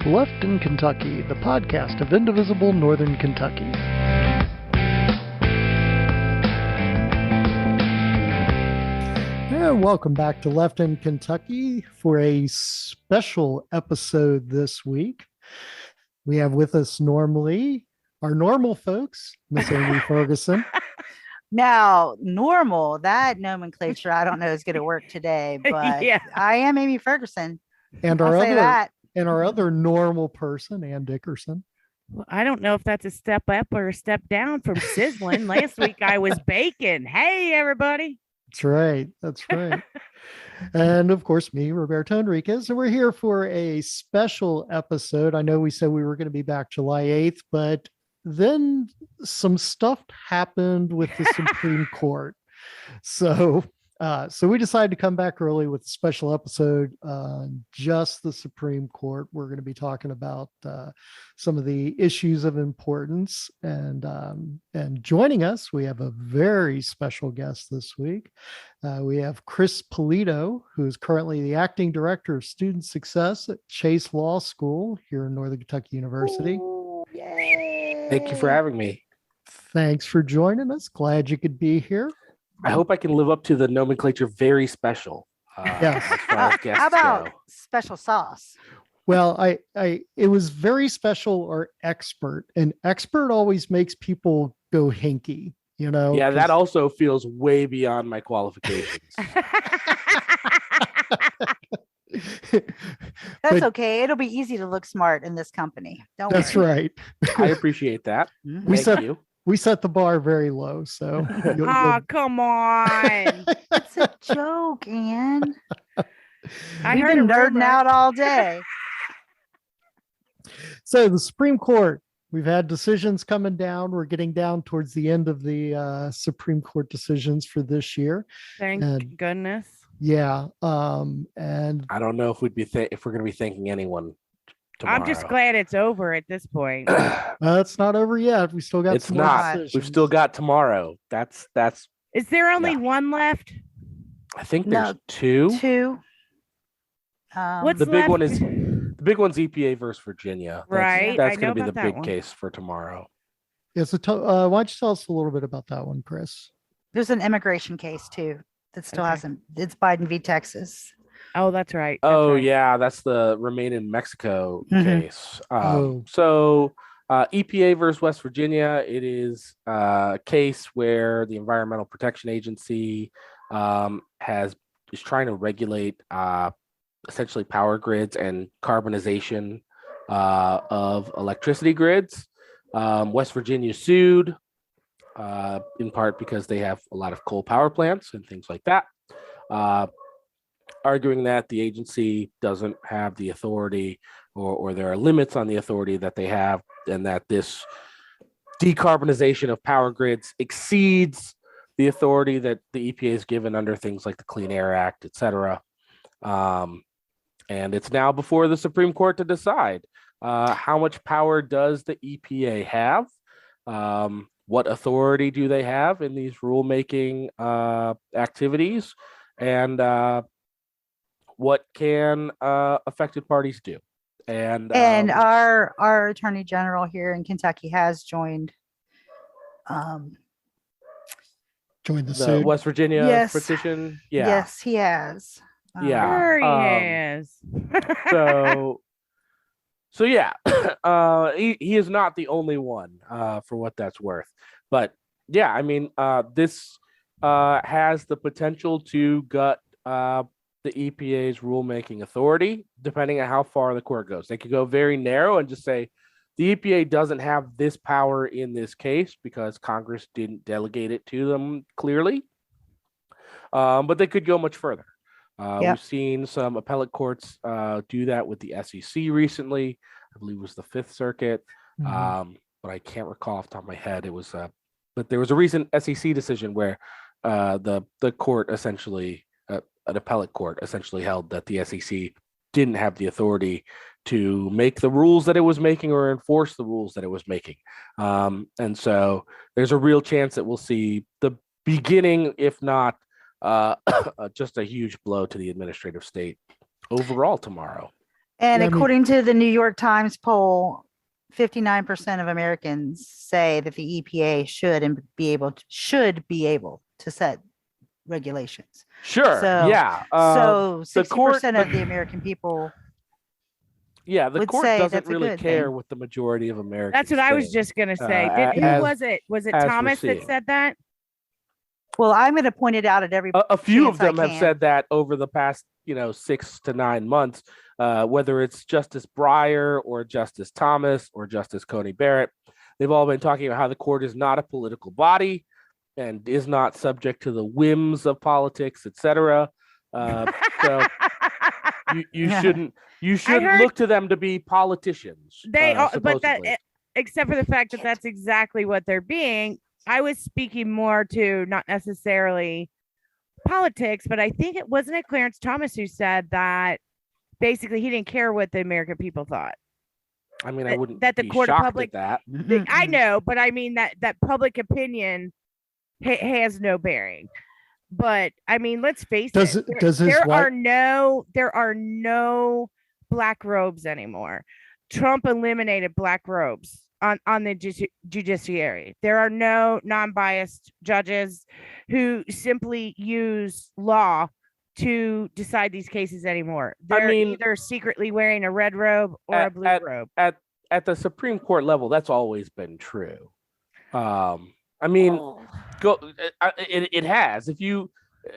Left in Kentucky, the podcast of Indivisible Northern Kentucky. And welcome back to Left in Kentucky for a special episode this week. We have with us normally our normal folks, Miss Amy Ferguson. Now, normal, that nomenclature, I don't know is going to work today, but yeah. I am Amy Ferguson. And our other normal person, Ann Dickerson. Well, I don't know if that's a step up or a step down from sizzling. Last week I was baking. Hey, everybody. That's right. And of course, me, Roberto Henriquez. And we're here for a special episode. I know we said we were going to be back July 8th, but then some stuff happened with the Supreme Court. So we decided to come back early with a special episode on just the Supreme Court. We're going to be talking about some of the issues of importance. And joining us, we have a very special guest this week. We have Chris Polito, who is currently the acting director of student success at Chase Law School here in Northern Kentucky University. Ooh, yay. Thank you for having me. Thanks for joining us. Glad you could be here. I hope I can live up to the nomenclature very special. Yes. How about special sauce? Well, it was very special or expert. And expert always makes people go hinky, you know? Yeah, that also feels way beyond my qualifications. That's okay. It'll be easy to look smart in this company. That's right. I appreciate that. Thank you. We set the bar very low, so. Come on. It's a joke, Ann. I've been nerding out all day. So the Supreme Court, we've had decisions coming down. We're getting down towards the end of the Supreme Court decisions for this year. Thank goodness. Yeah. And I don't know if we're going to be thanking anyone tomorrow. I'm just glad it's over at this point. It's not over yet. We still got. It's not. We've still got tomorrow. That's. Is there only one left? I think there's two. What's the big left? one is the big one's EPA versus Virginia. Right. That's going to be the big case for tomorrow. Yeah. So why don't you tell us a little bit about that one, Chris? There's an immigration case too that still hasn't. It's Biden v. Texas. Oh, that's right. Yeah, that's the Remain in Mexico case. So EPA versus West Virginia, it is a case where the Environmental Protection Agency is trying to regulate essentially power grids and carbonization of electricity grids. West Virginia sued in part because they have a lot of coal power plants and things like that. Arguing that the agency doesn't have the authority or there are limits on the authority that they have, and that this decarbonization of power grids exceeds the authority that the EPA is given under things like the Clean Air Act, et cetera. And it's now before the Supreme Court to decide how much power does the EPA have? What authority do they have in these rulemaking activities? And what can affected parties do? And our attorney general here in Kentucky has joined the suit. West Virginia petition. Yeah. Yes, he has. Sure he has. So yeah, he is not the only one for what that's worth. But yeah, I mean, this has the potential to gut the EPA's rulemaking authority, depending on how far the court goes. They could go very narrow and just say the EPA doesn't have this power in this case because Congress didn't delegate it to them clearly. But they could go much further. We've seen some appellate courts do that with the SEC recently. I believe it was the Fifth Circuit, but I can't recall off the top of my head. It was, but there was a recent SEC decision where the court essentially, an appellate court essentially held that the SEC didn't have the authority to make the rules that it was making or enforce the rules that it was making. And so there's a real chance that we'll see the beginning, if not just a huge blow to the administrative state overall tomorrow. And Yeah, I mean- according to the New York Times poll, 59% of Americans say that the EPA should be able to set regulations. Sure. So- yeah. So the 60% court- of the American people. Yeah, the would court say doesn't that's a really good care thing. what the majority of Americans That's what I was think, just gonna say. Who as- was it? Was it as we're Thomas that seeing. said that? Well, I'm going to point it out at every. A few of chance I them have can. said that over the past 6 to 9 months, whether it's Justice Breyer or Justice Thomas or Justice Coney Barrett. They've all been talking about how the court is not a political body and is not subject to the whims of politics, etc. So you shouldn't heard- look to them to be politicians. They are, but that supposedly. except for the fact that that's exactly what they're being. I was speaking more to not necessarily politics, but I think it wasn't Clarence Thomas who said that basically he didn't care what the American people thought. I mean, I wouldn't that the be court of shocked public- at that. I know, but I mean that public opinion has no bearing. But I mean, let's face Does it. it- does his there wife- are no black robes anymore. Trump eliminated black robes on the judiciary. There are no non-biased judges who simply use law to decide these cases anymore. They're either secretly wearing a red robe or a blue robe. At the Supreme Court level, that's always been true. I mean, it has. If you,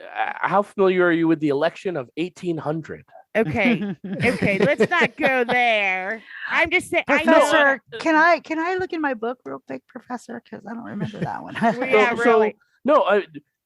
how familiar are you with the election of 1800? Okay, let's not go there. I'm just saying, Professor, can I look in my book real quick, Professor? Because I don't remember that one. Yeah, really.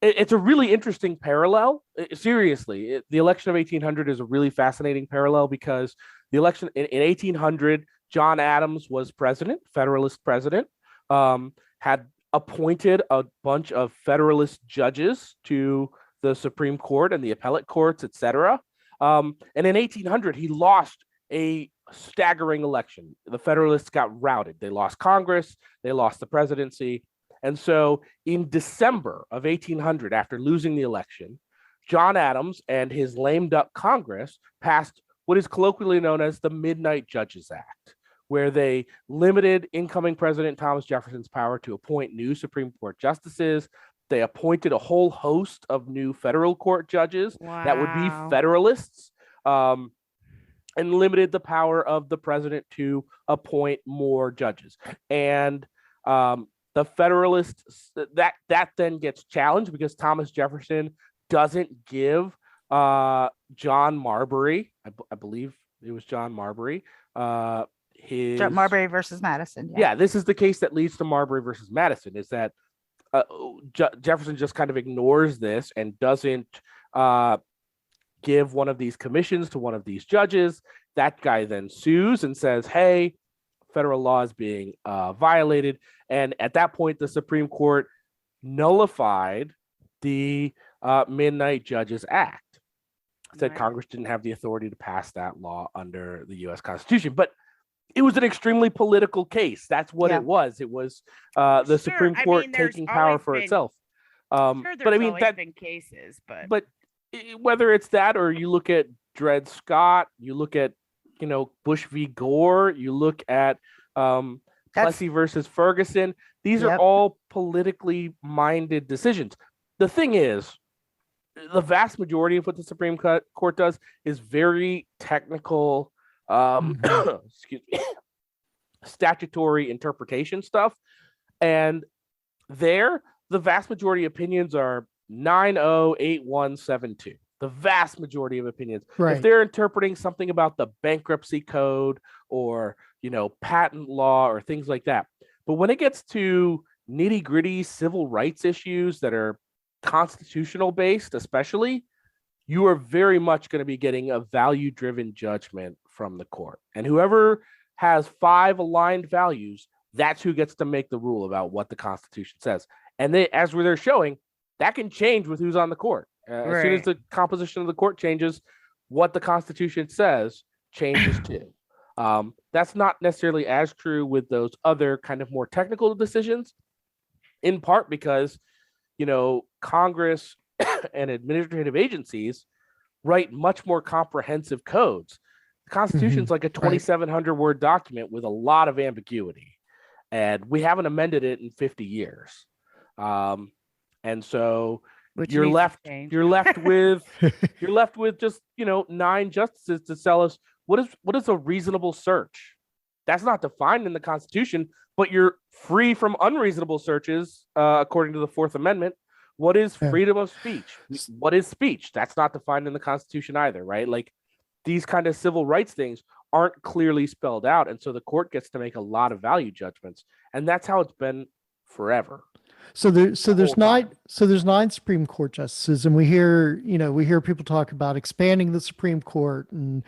It's a really interesting parallel. Seriously, the election of 1800 is a really fascinating parallel because the election in 1800, John Adams was president, Federalist president, had appointed a bunch of Federalist judges to the Supreme Court and the appellate courts, etc. And in 1800, he lost a staggering election. The Federalists got routed. They lost Congress. They lost the presidency. And so in December of 1800, after losing the election, John Adams and his lame duck Congress passed what is colloquially known as the Midnight Judges Act, where they limited incoming President Thomas Jefferson's power to appoint new Supreme Court justices. They appointed a whole host of new federal court judges that would be Federalists, and limited the power of the president to appoint more judges. And the Federalists, that then gets challenged because Thomas Jefferson doesn't give John Marbury, I believe it was John Marbury, his Marbury versus Madison. Yeah, this is the case that leads to Marbury versus Madison, is that Jefferson just kind of ignores this and doesn't give one of these commissions to one of these judges. That guy then sues and says, hey, federal law is being violated. And at that point, the Supreme Court nullified the Midnight Judges Act. Said Congress didn't have the authority to pass that law under the U.S. Constitution. But it was an extremely political case. That's what it was. It was the Supreme Court taking power for itself. But I mean, that been cases, but whether it's that or you look at Dred Scott, you look at Bush v. Gore, you look at Plessy versus Ferguson. These are all politically minded decisions. The thing is, the vast majority of what the Supreme Court does is very technical. Excuse me, statutory interpretation stuff, and the vast majority of opinions are 908172. The vast majority of opinions. Right. If they're interpreting something about the bankruptcy code or patent law or things like that, but when it gets to nitty gritty civil rights issues that are constitutional based, especially, you are very much going to be getting a value driven judgment from the court. And whoever has 5 aligned values, that's who gets to make the rule about what the Constitution says. And as they're showing, that can change with who's on the court. As soon as the composition of the court changes, what the Constitution says changes too. That's not necessarily as true with those other kind of more technical decisions, in part because, Congress and administrative agencies write much more comprehensive codes. The Constitution's like a 2,700 word document with a lot of ambiguity, and we haven't amended it in 50 years. And so Which you're needs to left change. you're left with just 9 justices to tell us what is a reasonable search. That's not defined in the Constitution, but you're free from unreasonable searches according to the Fourth Amendment. What is freedom of speech? What is speech? That's not defined in the Constitution either, right? Like, these kind of civil rights things aren't clearly spelled out, and so the court gets to make a lot of value judgments, and that's how it's been forever. So there's whole time. there's 9 Supreme Court justices, and we hear people talk about expanding the Supreme Court and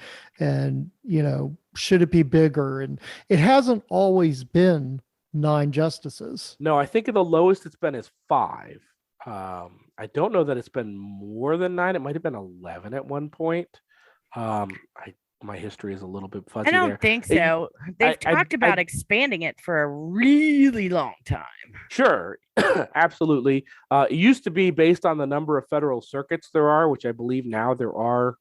should it be bigger, and it hasn't always been 9 justices. No, I think the lowest it's been is 5. I don't know that it's been more than 9. It might have been 11 at one point. My history is a little bit fuzzy. I don't there. think so. They've talked about expanding it for a really long time. Sure, absolutely. It used to be based on the number of federal circuits there are, which I believe now there are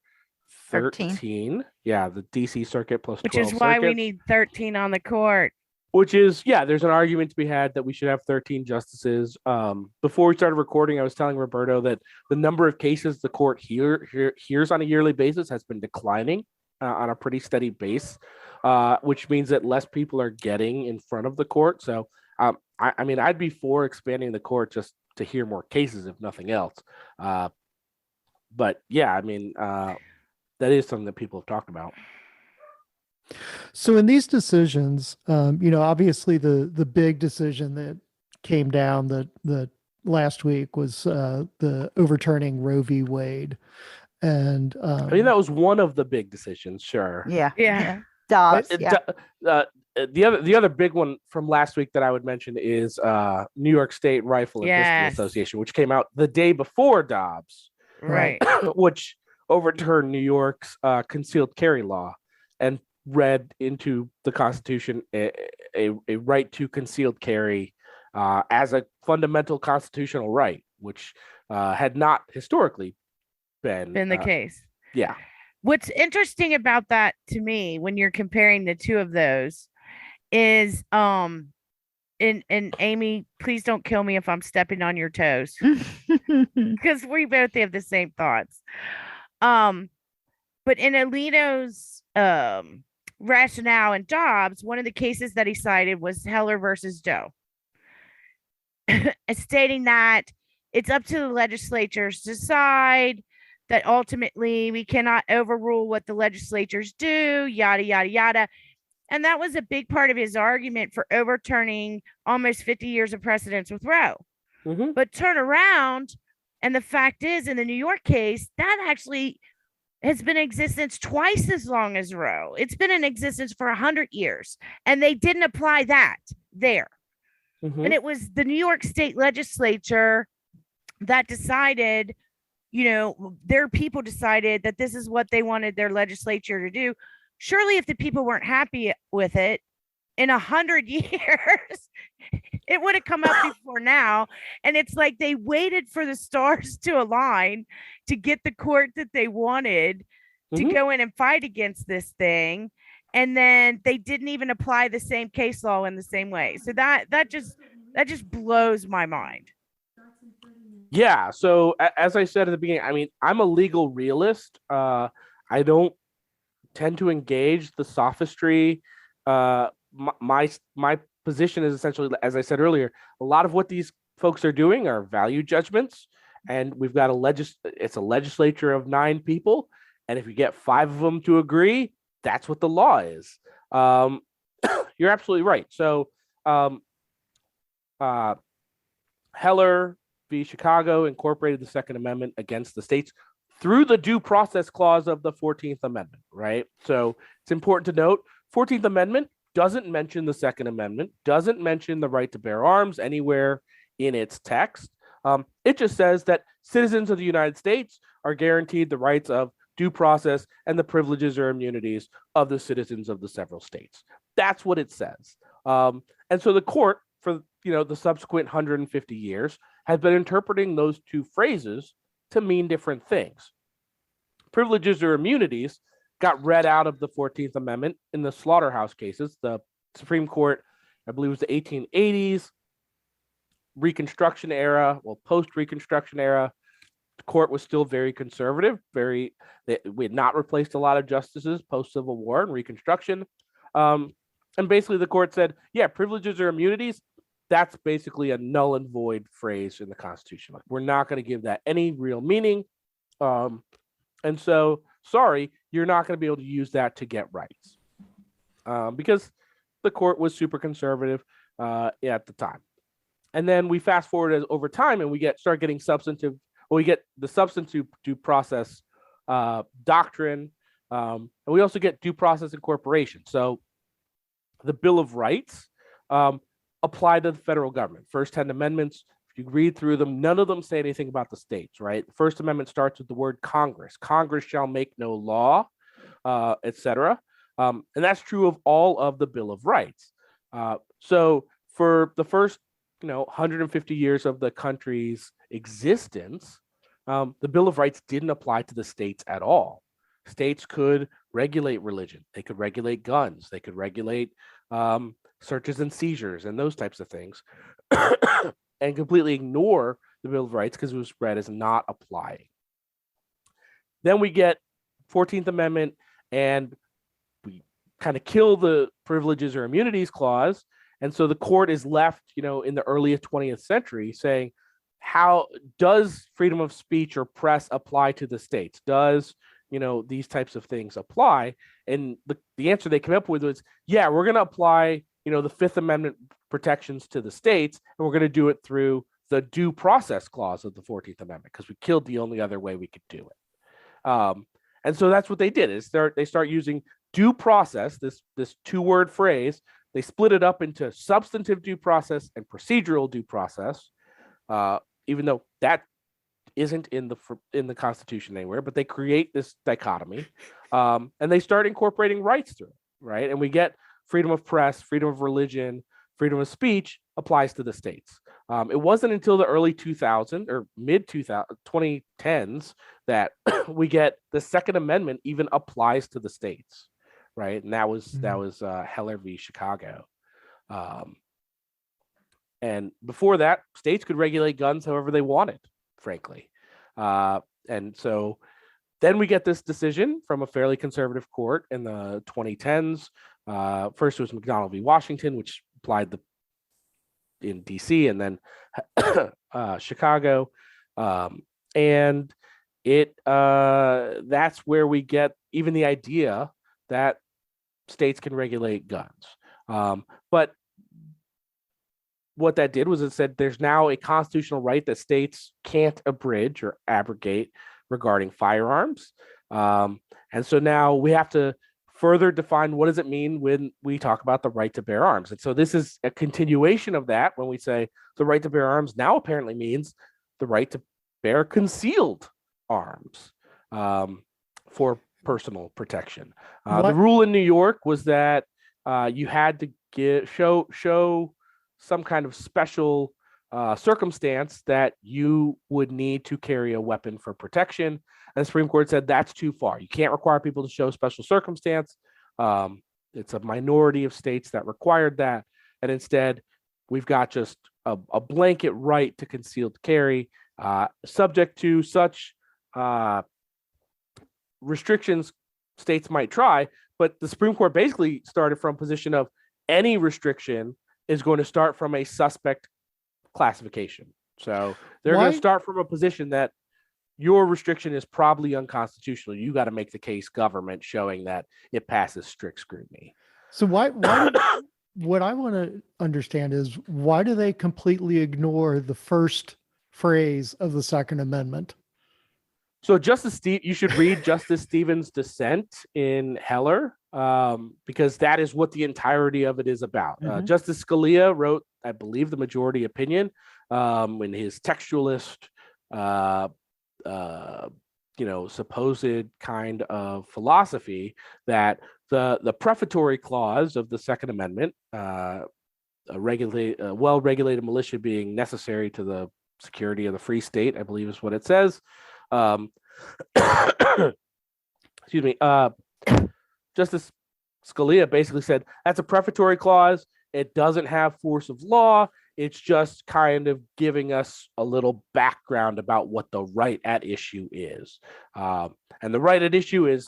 13. Yeah, the DC circuit plus 12 Which is why we circuits. need 13 on the court. Which is, there's an argument to be had that we should have 13 justices. Before we started recording, I was telling Roberto that the number of cases the court hears on a yearly basis has been declining on a pretty steady base, which means that less people are getting in front of the court. So, I mean, I'd be for expanding the court just to hear more cases, if nothing else. But yeah, I mean, that is something that people have talked about. So in these decisions, obviously the big decision that came down that last week was the overturning Roe v. Wade, and I mean, that was one of the big decisions. Sure. Yeah. Dobbs. The other big one from last week that I would mention is New York State Rifle and Pistol Association, which came out the day before Dobbs, Right. which overturned New York's concealed carry law and read into the Constitution a right to concealed carry as a fundamental constitutional right, which had not historically been the case. Yeah. What's interesting about that to me when you're comparing the two of those is and Amy, please don't kill me if I'm stepping on your toes, because we both have the same thoughts. But in Alito's rationale in Dobbs, one of the cases that he cited was Heller versus Doe, stating that it's up to the legislatures to decide, that ultimately we cannot overrule what the legislatures do, yada, yada, yada. And that was a big part of his argument for overturning almost 50 years of precedence with Roe. Mm-hmm. But turn around, and the fact is, in the New York case, that actually has been in existence twice as long as Roe. It's been in existence for 100 years, and they didn't apply that there. Mm-hmm. And it was the New York State legislature that decided, their people decided that this is what they wanted their legislature to do. Surely if the people weren't happy with it in 100 years, it would have come up before now. And it's like they waited for the stars to align to get the court that they wanted to go in and fight against this thing. And then they didn't even apply the same case law in the same way. So that just blows my mind. Yeah. So as I said at the beginning, I mean, I'm a legal realist. I don't tend to engage the sophistry. My position is essentially, as I said earlier, a lot of what these folks are doing are value judgments, and we've got it's a legislature of 9 people, and if you get 5 of them to agree, that's what the law is. You're absolutely right. So Heller v. Chicago incorporated the Second Amendment against the states through the due process clause of the 14th Amendment, right? So it's important to note, 14th Amendment doesn't mention the Second Amendment, doesn't mention the right to bear arms anywhere in its text. It just says that citizens of the United States are guaranteed the rights of due process and the privileges or immunities of the citizens of the several states. That's what it says. And so the court, for the subsequent 150 years, has been interpreting those two phrases to mean different things. Privileges or immunities got read out of the 14th Amendment in the slaughterhouse cases. The Supreme Court, I believe it was the 1880s, Reconstruction era, post-Reconstruction era, the court was still very conservative. We had not replaced a lot of justices post-Civil War and Reconstruction. And basically the court said, yeah, privileges or immunities, that's basically a null and void phrase in the Constitution. Like, we're not going to give that any real meaning. And so, sorry, you're not going to be able to use that to get rights. Because the court was super conservative at the time. And then we fast forward over time and we get the substantive due process doctrine. And we also get due process incorporation. So the Bill of Rights apply to the federal government. First 10 amendments, if you read through them, none of them say anything about the states, right? The First Amendment starts with the word Congress. Congress shall make no law, etc. And that's true of all of the Bill of Rights. So for the first 150 years of the country's existence, the Bill of Rights didn't apply to the states at all. States could regulate religion. They could regulate guns. They could regulate searches and seizures and those types of things and completely ignore the Bill of Rights because it was read as not applying. Then we get 14th Amendment and we kind of kill the privileges or immunities clause. And so the court is left, in the early 20th century saying, how does freedom of speech or press apply to the states? Does, these types of things apply? And the answer they came up with was, yeah, we're going to apply, the Fifth Amendment protections to the states, and we're going to do it through the due process clause of the 14th Amendment because we killed the only other way we could do it. And so that's what they did is they start using due process, this two-word phrase. They split it up into substantive due process and procedural due process, even though that isn't in the Constitution anywhere, but they create this dichotomy, and they start incorporating rights through it, right? And we get freedom of press, freedom of religion, freedom of speech applies to the states. It wasn't until the early 2000s or mid 2010s that we get the Second Amendment even applies to the states, right? And that was Heller v. Chicago. And before that, states could regulate guns however they wanted, frankly. And so then we get this decision from a fairly conservative court in the 2010s. First it was McDonald v. Washington, which applied in DC, and then Chicago. And that's where we get even the idea that states can regulate guns. But what that did was it said there's now a constitutional right that states can't abridge or abrogate regarding firearms. And so now we have to further define what does it mean when we talk about the right to bear arms. And so this is a continuation of that when we say the right to bear arms now apparently means the right to bear concealed arms for personal protection. The rule in New York was that you had to show some kind of special circumstance that you would need to carry a weapon for protection. And the Supreme Court said that's too far. You can't require people to show special circumstance. It's a minority of states that required that. And instead, we've got just a blanket right to concealed carry, subject to such restrictions states might try. But the Supreme Court basically started from a position of any restriction is going to start from a suspect classification. So they're going to start from a position that your restriction is probably unconstitutional. You got to make the case government showing that it passes strict scrutiny. So why what I want to understand is why do they completely ignore the first phrase of the Second Amendment? So you should read Justice Stevens' dissent in Heller, because that is what the entirety of it is about. Mm-hmm. Justice Scalia wrote, I believe, the majority opinion in his textualist, supposed kind of philosophy that the prefatory clause of the Second Amendment, a well-regulated militia being necessary to the security of the free state, I believe is what it says. Excuse me. Justice Scalia basically said that's a prefatory clause. It doesn't have force of law. It's just kind of giving us a little background about what the right at issue is. And the right at issue is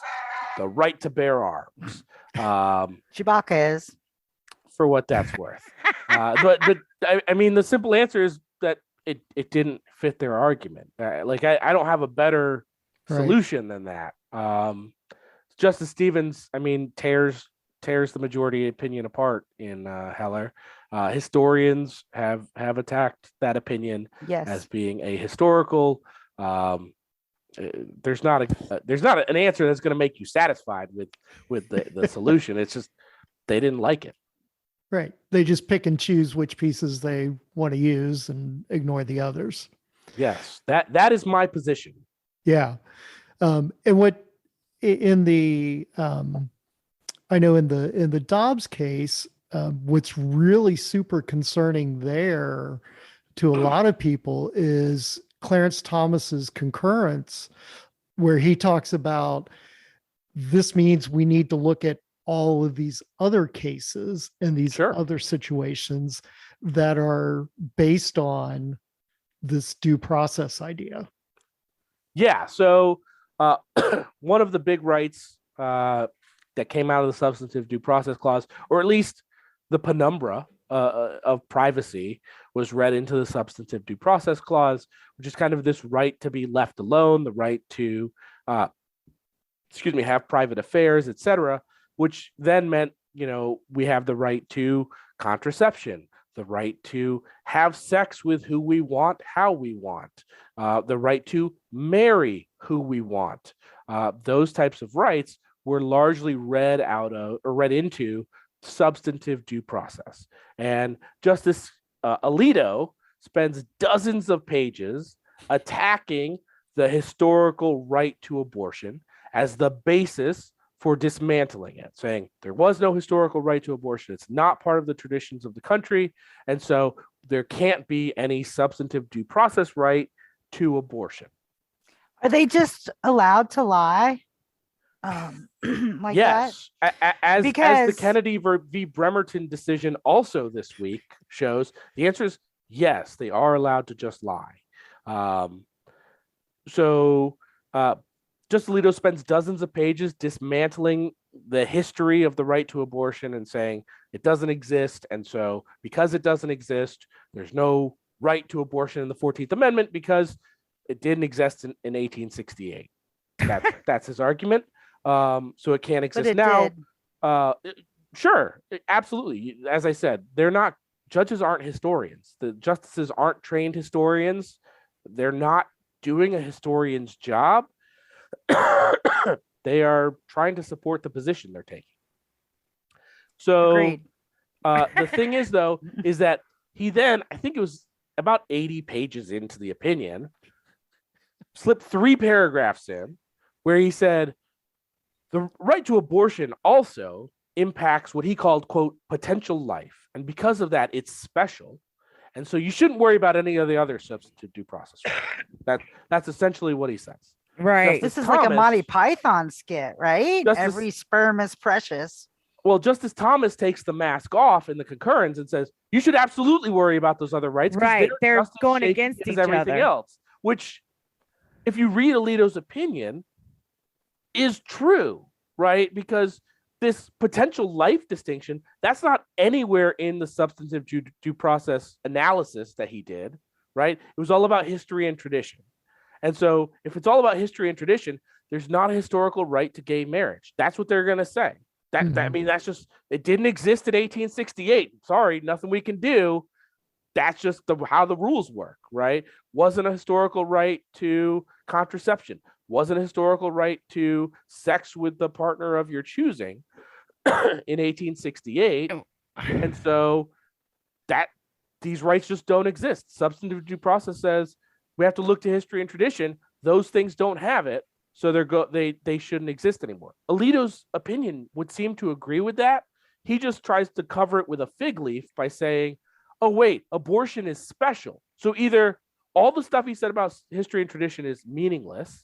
the right to bear arms. Chewbacca is. For what that's worth. But I mean, the simple answer is that it didn't fit their argument. I don't have a better solution than that. Justice Stevens, I mean, tears the majority opinion apart in Heller. Historians have attacked that opinion as being ahistorical. There's not an answer that's going to make you satisfied with the solution. It's just they didn't like it. Right. They just pick and choose which pieces they want to use and ignore the others. Yes, that is my position. Yeah. And what in the I know in the Dobbs case, what's really super concerning there to a lot of people is Clarence Thomas's concurrence, where he talks about this means we need to look at all of these other cases and these other situations that are based on this due process idea. Yeah. So one of the big rights that came out of the substantive due process clause, or at least the penumbra of privacy, was read into the substantive due process clause, which is kind of this right to be left alone, the right to, have private affairs, etc., which then meant, we have the right to contraception, the right to have sex with who we want, how we want, the right to marry who we want. Those types of rights were largely read into substantive due process. And Justice Alito spends dozens of pages attacking the historical right to abortion as the basis for dismantling it, saying there was no historical right to abortion. It's not part of the traditions of the country. And so there can't be any substantive due process right to abortion. Are they just allowed to lie? Like yes. that? As the Kennedy v. Bremerton decision also this week shows, the answer is yes, they are allowed to just lie. Justice Alito spends dozens of pages dismantling the history of the right to abortion and saying it doesn't exist. And so because it doesn't exist, there's no right to abortion in the 14th Amendment because it didn't exist in 1868. That's his argument. So it can't exist now. Sure, absolutely. As I said, judges aren't historians. The justices aren't trained historians. They're not doing a historian's job. They are trying to support the position they're taking. So the thing is, though, is that he then, I think it was about 80 pages into the opinion, slipped 3 paragraphs in where he said the right to abortion also impacts what he called, quote, potential life. And because of that, it's special. And so you shouldn't worry about any of the other substantive due process. That's essentially what he says. Right. This is like a Monty Python skit, right? Every sperm is precious. Well, Justice Thomas takes the mask off in the concurrence and says, you should absolutely worry about those other rights. Right. They're going against each everything other. Else, which, if you read Alito's opinion, is true, right? Because this potential life distinction, that's not anywhere in the substantive due process analysis that he did, right? It was all about history and tradition. And so if it's all about history and tradition, there's not a historical right to gay marriage. That's what they're going to say. I mean, that's just, it didn't exist in 1868. Sorry, nothing we can do. That's just how the rules work, right? Wasn't a historical right to contraception. Wasn't a historical right to sex with the partner of your choosing in 1868. And so these rights just don't exist. Substantive due process says we have to look to history and tradition. Those things don't have it, so they shouldn't exist anymore. Alito's opinion would seem to agree with that. He just tries to cover it with a fig leaf by saying, oh, wait, abortion is special. So either all the stuff he said about history and tradition is meaningless,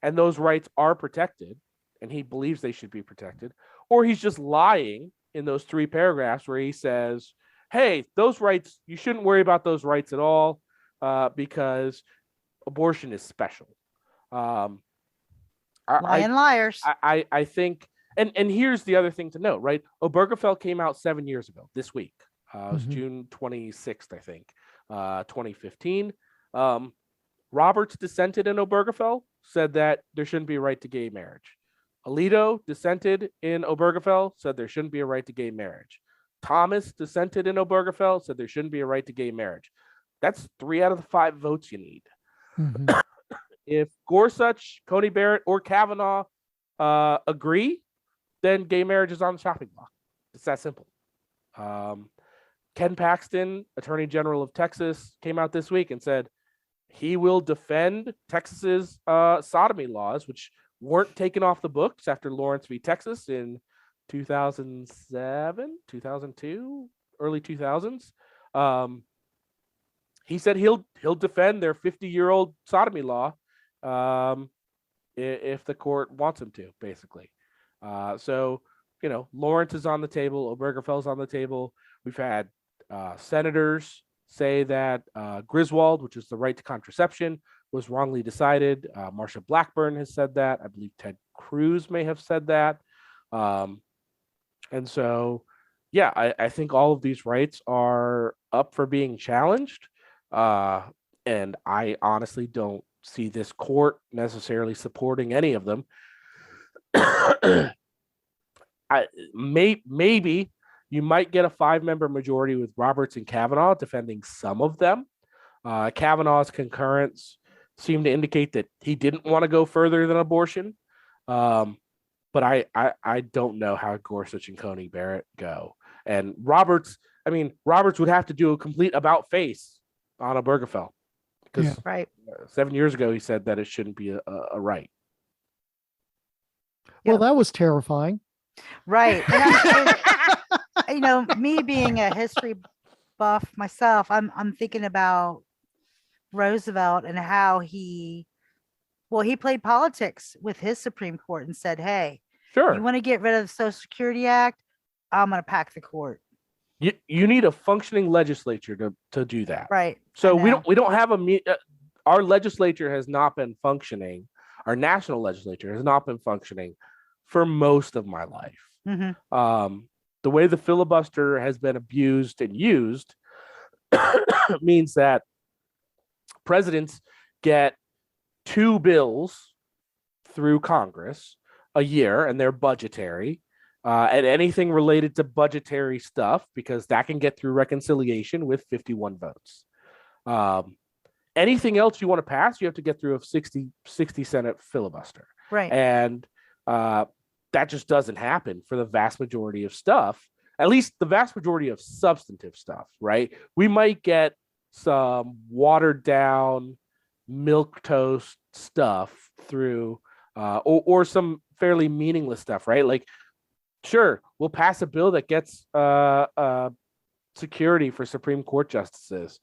and those rights are protected, and he believes they should be protected, or he's just lying in those 3 paragraphs where he says, hey, those rights, you shouldn't worry about those rights at all because abortion is special. Lying liars. I think, and here's the other thing to note, right? Obergefell came out 7 years ago this week. It was June 26th, I think, 2015. Roberts dissented in Obergefell, said that there shouldn't be a right to gay marriage. Alito dissented in Obergefell, said there shouldn't be a right to gay marriage. Thomas dissented in Obergefell, said there shouldn't be a right to gay marriage. That's 3 out of the 5 votes you need. If Gorsuch, Coney Barrett, or Kavanaugh agree, then gay marriage is on the chopping block. It's that simple. Ken Paxton, Attorney General of Texas, came out this week and said he will defend Texas's sodomy laws, which weren't taken off the books after Lawrence v. Texas in 2007, 2002, early 2000s. He said he'll defend their 50-year-old sodomy law if the court wants him to, basically. So, Lawrence is on the table. Obergefell's on the table. We've had senators say that Griswold, which is the right to contraception, was wrongly decided. Marsha Blackburn has said that. I believe Ted Cruz may have said that. And so, yeah, I think all of these rights are up for being challenged. And I honestly don't see this court necessarily supporting any of them. Maybe you might get a 5-member majority with Roberts and Kavanaugh defending some of them. Kavanaugh's concurrence seemed to indicate that he didn't want to go further than abortion. But I don't know how Gorsuch and Coney Barrett go. And Roberts would have to do a complete about face on Obergefell. Because right. 7 years ago, he said that it shouldn't be a right. Well, that was terrifying. Right. And me being a history buff myself, I'm thinking about Roosevelt and how he played politics with his Supreme Court and said, hey, sure, you want to get rid of the Social Security Act? I'm going to pack the court. You need a functioning legislature to do that. Right. So we don't have our legislature has not been functioning. Our national legislature has not been functioning for most of my life. The way the filibuster has been abused and used means that presidents get 2 bills through Congress a year, and they're budgetary. And anything related to budgetary stuff, because that can get through reconciliation with 51 votes. Anything else you want to pass, you have to get through a 60 Senate filibuster. Right. And that just doesn't happen for the vast majority of stuff, at least the vast majority of substantive stuff, right? We might get some watered down milquetoast stuff through, or some fairly meaningless stuff, right? Like, sure, we'll pass a bill that gets security for Supreme Court justices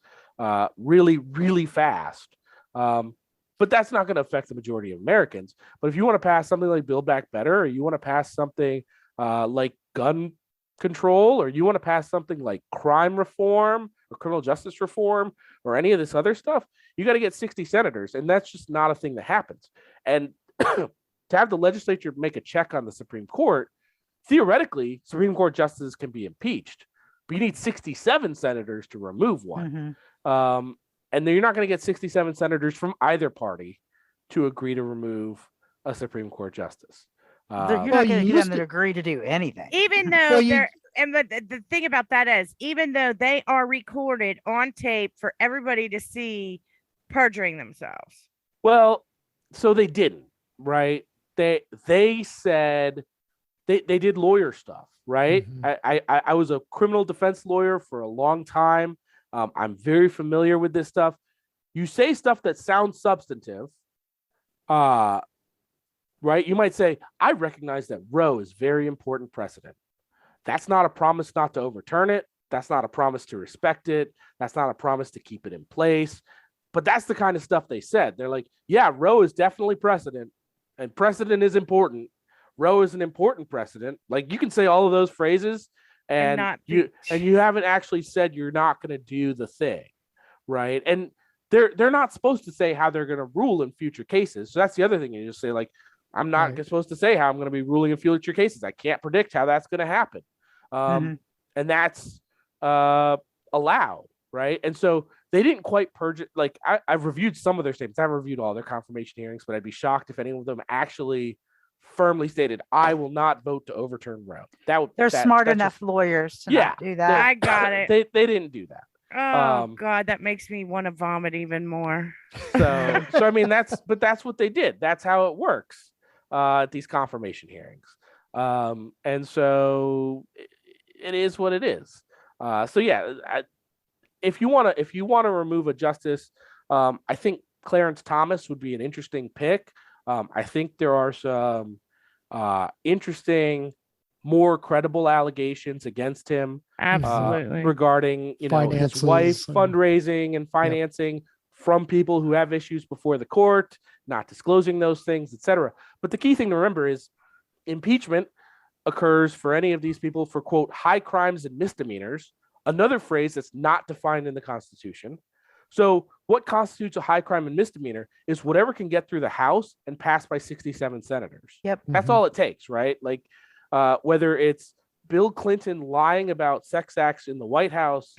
really, really fast. But that's not going to affect the majority of Americans. But if you want to pass something like Build Back Better, or you want to pass something like gun control, or you want to pass something like crime reform or criminal justice reform, or any of this other stuff, you got to get 60 senators. And that's just not a thing that happens. And to have the legislature make a check on the Supreme Court, theoretically, Supreme Court justices can be impeached, but you need 67 senators to remove one. And then you're not going to get 67 senators from either party to agree to remove a Supreme Court justice. You're not going to get them to agree to do anything. Even though and the thing about that is, even though they are recorded on tape for everybody to see perjuring themselves. Well, so they didn't, right? They said they did lawyer stuff, right? I was a criminal defense lawyer for a long time. I'm very familiar with this stuff. You say stuff that sounds substantive, right? You might say, I recognize that Roe is very important precedent. That's not a promise not to overturn it. That's not a promise to respect it. That's not a promise to keep it in place. But that's the kind of stuff they said. They're like, yeah, Roe is definitely precedent, and precedent is important. Roe is an important precedent. Like, you can say all of those phrases and not you haven't actually said you're not going to do the thing, right? And they're not supposed to say how they're going to rule in future cases. So that's the other thing. You just say, like, I'm not supposed to say how I'm going to be ruling in future cases. I can't predict how that's going to happen. And that's allowed, right? And so they didn't quite purge it. Like, I've reviewed some of their statements. I haven't reviewed all their confirmation hearings, but I'd be shocked if any of them actually firmly stated, I will not vote to overturn Roe. They're smart enough lawyers to not do that. I got it. They didn't do that. Oh God, that makes me want to vomit even more. So I mean, that's what they did. That's how it works at these confirmation hearings. And so it is what it is. So yeah, if you want to remove a justice, I think Clarence Thomas would be an interesting pick. I think there are some interesting, more credible allegations against him. Absolutely. Regarding his wife fundraising and financing from people who have issues before the court, not disclosing those things, etc. But the key thing to remember is impeachment occurs for any of these people for, quote, high crimes and misdemeanors, another phrase that's not defined in the Constitution. So what constitutes a high crime and misdemeanor is whatever can get through the House and pass by 67 senators. Yep. That's all it takes, right? Like, whether it's Bill Clinton lying about sex acts in the White House,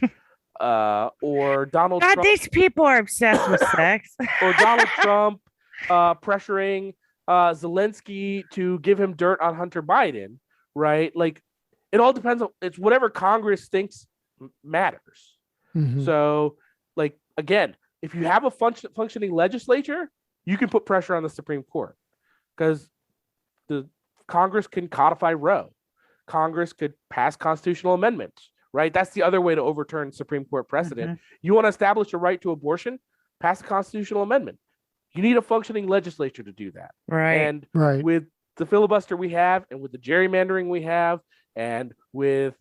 or Donald Trump. These people are obsessed with sex. Or Donald Trump pressuring Zelensky to give him dirt on Hunter Biden, right? Like, it all depends on, it's whatever Congress thinks matters. So, like, again, if you have a functioning legislature, you can put pressure on the Supreme Court because the Congress can codify Roe. Congress could pass constitutional amendments, right? That's the other way to overturn Supreme Court precedent. You want to establish a right to abortion? Pass a constitutional amendment. You need a functioning legislature to do that. Right. And with the filibuster we have, and with the gerrymandering we have, and with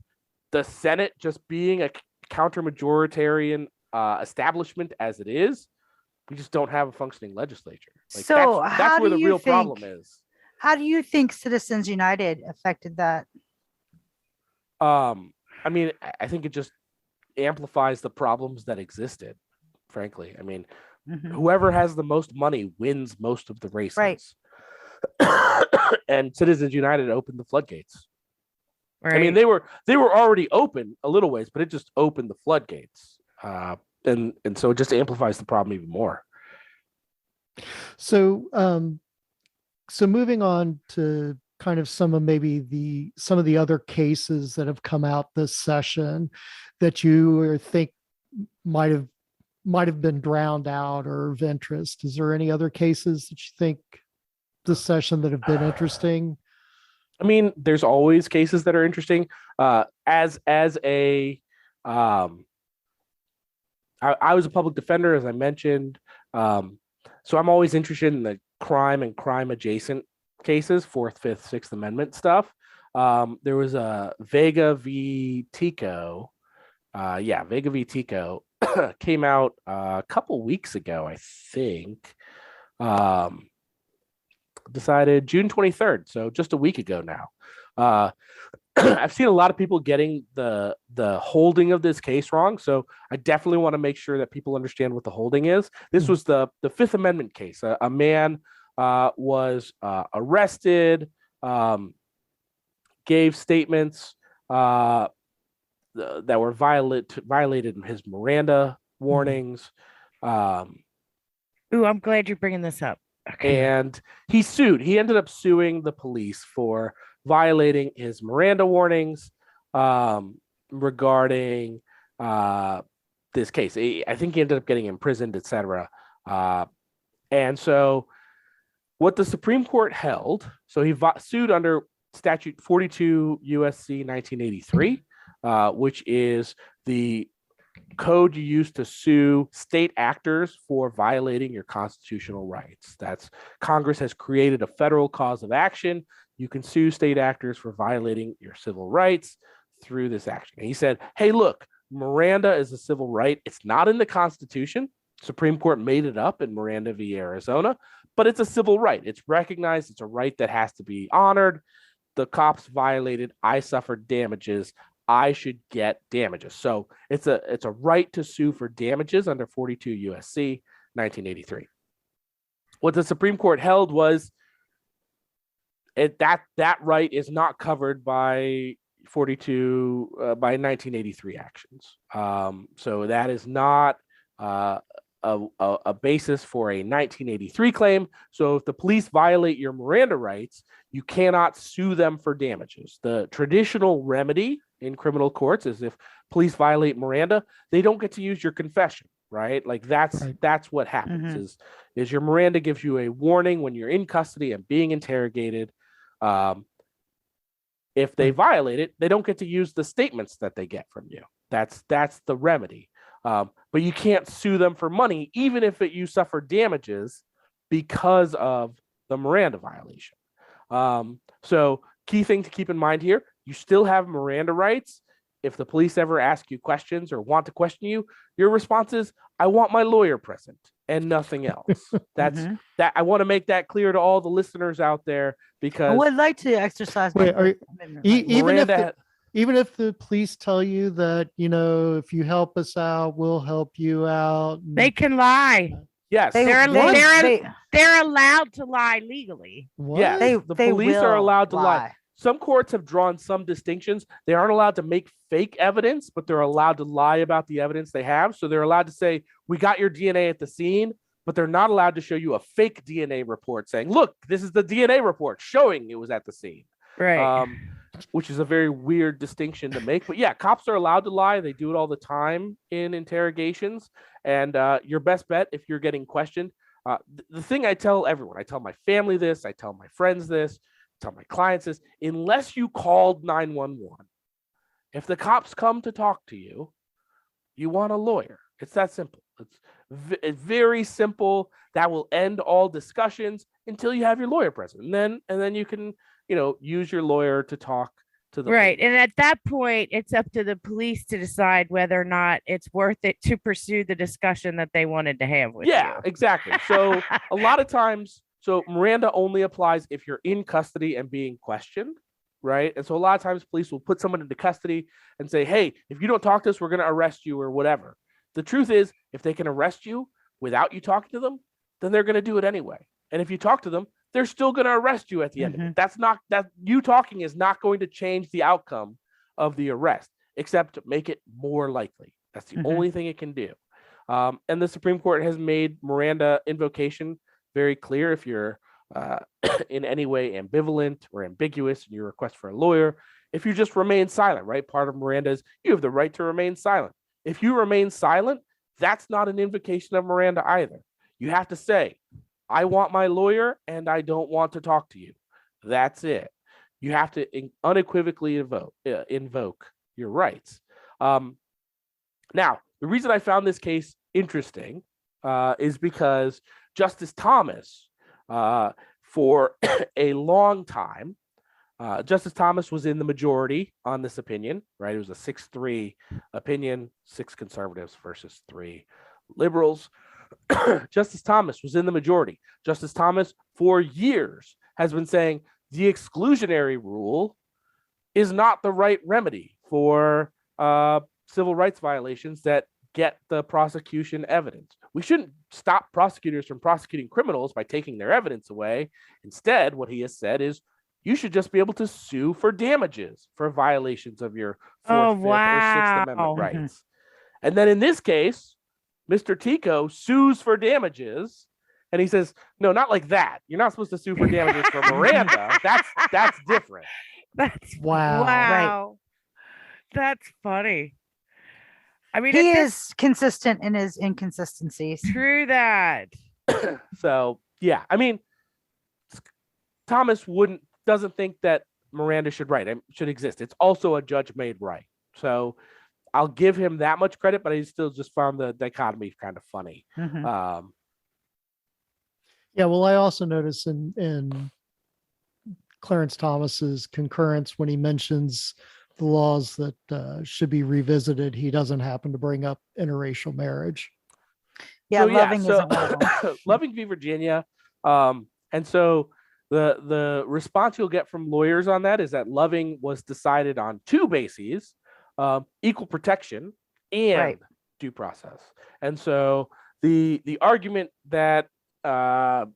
the Senate just being a counter-majoritarian establishment as it is, we just don't have a functioning legislature. Like, so that's where the real problem is. How do you think Citizens United affected that? I mean, I think it just amplifies the problems that existed, frankly. I mean, whoever has the most money wins most of the races. Right. And Citizens United opened the floodgates. Right. I mean, they were already open a little ways, but it just opened the floodgates. And so it just amplifies the problem even more. So so moving on to kind of some of the other cases that have come out this session that you think might have been drowned out or of interest. Is there any other cases that you think this session that have been interesting? I mean, there's always cases that are interesting. As a I was a public defender, as I mentioned. So I'm always interested in the crime and crime adjacent cases, 4th, 5th, 6th Amendment stuff. There was a Vega v. Tico. Vega v. Tico came out a couple weeks ago, I think. Decided June 23rd, so just a week ago now. I've seen a lot of people getting the holding of this case wrong, so I definitely want to make sure that people understand what the holding is. This was the 5th Amendment case. A man was arrested, gave statements that were violated his Miranda warnings. Ooh, I'm glad you're bringing this up. Okay. And he sued. He ended up suing the police for violating his Miranda warnings regarding this case. I think he ended up getting imprisoned, etc. And so what the Supreme Court held, so he sued under Statute 42 USC 1983, which is the code you use to sue state actors for violating your constitutional rights. That's Congress has created a federal cause of action. You can sue state actors for violating your civil rights through this action. And he said, hey, look, Miranda is a civil right. It's not in the Constitution. Supreme Court made it up in Miranda v. Arizona, but it's a civil right. It's recognized. It's a right that has to be honored. The cops violated. I suffered damages. I should get damages. So it's a right to sue for damages under 42 USC 1983. What the Supreme Court held was that right is not covered by 42 by 1983 actions. So that is not a basis for a 1983 claim. So if the police violate your Miranda rights, you cannot sue them for damages. The traditional remedy in criminal courts is if police violate Miranda, they don't get to use your confession, right? Like that's what happens is your Miranda gives you a warning when you're in custody and being interrogated. If they violate it, they don't get to use the statements that they get from you. That's the remedy. But you can't sue them for money, even if you suffer damages because of the Miranda violation. So key thing to keep in mind here, you still have Miranda rights. If the police ever ask you questions or want to question you, your response is, I want my lawyer present and nothing else. That's that. I want to make that clear to all the listeners out there, because I would like to exercise. Wait, even if the police tell you that, if you help us out, we'll help you out. They can lie. Yes, they're allowed to lie legally. What? Yes, the police are allowed to lie. Some courts have drawn some distinctions. They aren't allowed to make fake evidence, but they're allowed to lie about the evidence they have. So they're allowed to say, we got your DNA at the scene, but they're not allowed to show you a fake DNA report saying, look, this is the DNA report showing it was at the scene. Right. Which is a very weird distinction to make. But yeah, cops are allowed to lie. They do it all the time in interrogations. And your best bet, if you're getting questioned, the thing I tell everyone, I tell my family this, I tell my friends this, tell my clients this, unless you called 911, if the cops come to talk to you, you want a lawyer. It's that simple. It's very simple. That will end all discussions until you have your lawyer present. And then you can, use your lawyer to talk to the right. police. And at that point, it's up to the police to decide whether or not it's worth it to pursue the discussion that they wanted to have with you. Yeah, exactly. So a lot of times, so Miranda only applies if you're in custody and being questioned, right? And so a lot of times police will put someone into custody and say, hey, if you don't talk to us, we're going to arrest you or whatever. The truth is, if they can arrest you without you talking to them, then they're going to do it anyway. And if you talk to them, they're still going to arrest you at the end of it. That you talking is not going to change the outcome of the arrest, except to make it more likely. That's the only thing it can do. And the Supreme Court has made Miranda invocation very clear. If you're in any way ambivalent or ambiguous in your request for a lawyer, if you just remain silent, right? Part of Miranda is you have the right to remain silent. If you remain silent, that's not an invocation of Miranda either. You have to say, I want my lawyer and I don't want to talk to you. That's it. You have to unequivocally invoke your rights. Now, the reason I found this case interesting is because Justice Thomas, for a long time, Justice Thomas was in the majority on this opinion, right? It was a 6-3 opinion, 6 conservatives versus 3 liberals. Justice Thomas was in the majority. Justice Thomas, for years, has been saying the exclusionary rule is not the right remedy for civil rights violations that get the prosecution evidence. We shouldn't stop prosecutors from prosecuting criminals by taking their evidence away. Instead, what he has said is you should just be able to sue for damages for violations of your 4th, 5th, or 6th Amendment rights. And then in this case, Mr. Tico sues for damages, and he says, no, not like that. You're not supposed to sue for damages for Miranda. That's different. That's wow. Right. That's funny. I mean, he is consistent in his inconsistencies. True that. So yeah, I mean, Thomas doesn't think that Miranda should exist. It's also a judge-made right. So I'll give him that much credit, but I still just found the dichotomy kind of funny. Yeah, well, I also noticed in Clarence Thomas's concurrence when he mentions the laws that should be revisited, he doesn't happen to bring up interracial marriage. Yeah, Loving isn't one of them. Loving v. Virginia And so the response you'll get from lawyers on that is that Loving was decided on two bases: equal protection and Right. due process. And so the argument that a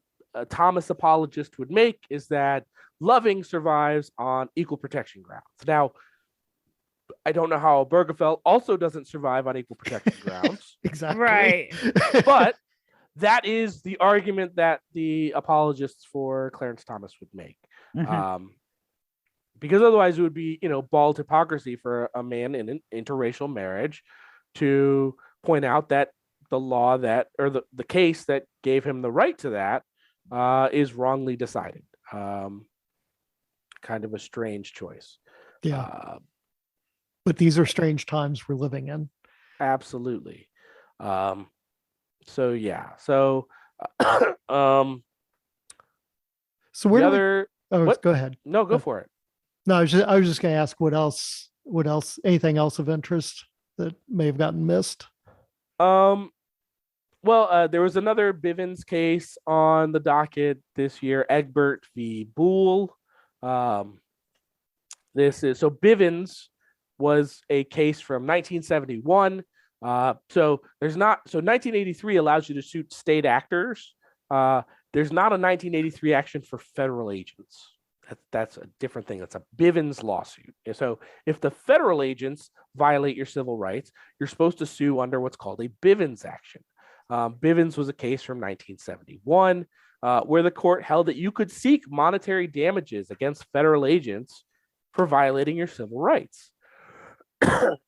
Thomas apologist would make is that Loving survives on equal protection grounds. Now, I don't know how Obergefell also doesn't survive on equal protection grounds, Exactly. Right. but that is the argument that the apologists for Clarence Thomas would make. Mhm. Because otherwise it would be, bald hypocrisy for a man in an interracial marriage to point out that the law that, or the case that gave him the right to that is wrongly decided. Kind of a strange choice. Yeah. But these are strange times we're living in. Absolutely. So yeah. So So where the do we, other oh, go ahead. no, go for it. No, I was just going to ask what else, anything else of interest that may have gotten missed? Well, there was another Bivens case on the docket this year, Egbert v. Boole. This is so Bivens was a case from 1971. So 1983 allows you to suit state actors. There's not a 1983 action for federal agents. That's a different thing. That's a Bivens lawsuit. And so if the federal agents violate your civil rights, you're supposed to sue under what's called a Bivens action. Bivens was a case from 1971 where the court held that you could seek monetary damages against federal agents for violating your civil rights.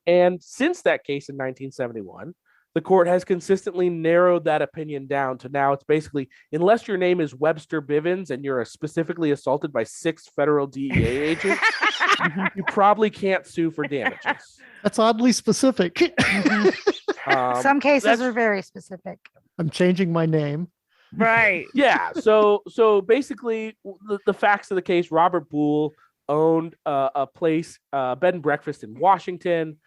And since that case in 1971, the court has consistently narrowed that opinion down to now it's basically, unless your name is Webster Bivens and you're specifically assaulted by 6 federal DEA agents, you probably can't sue for damages. That's oddly specific. Some cases that's- are very specific. I'm changing my name. Right. Yeah. So basically, the facts of the case: Robert Boole owned a place, bed and breakfast in Washington.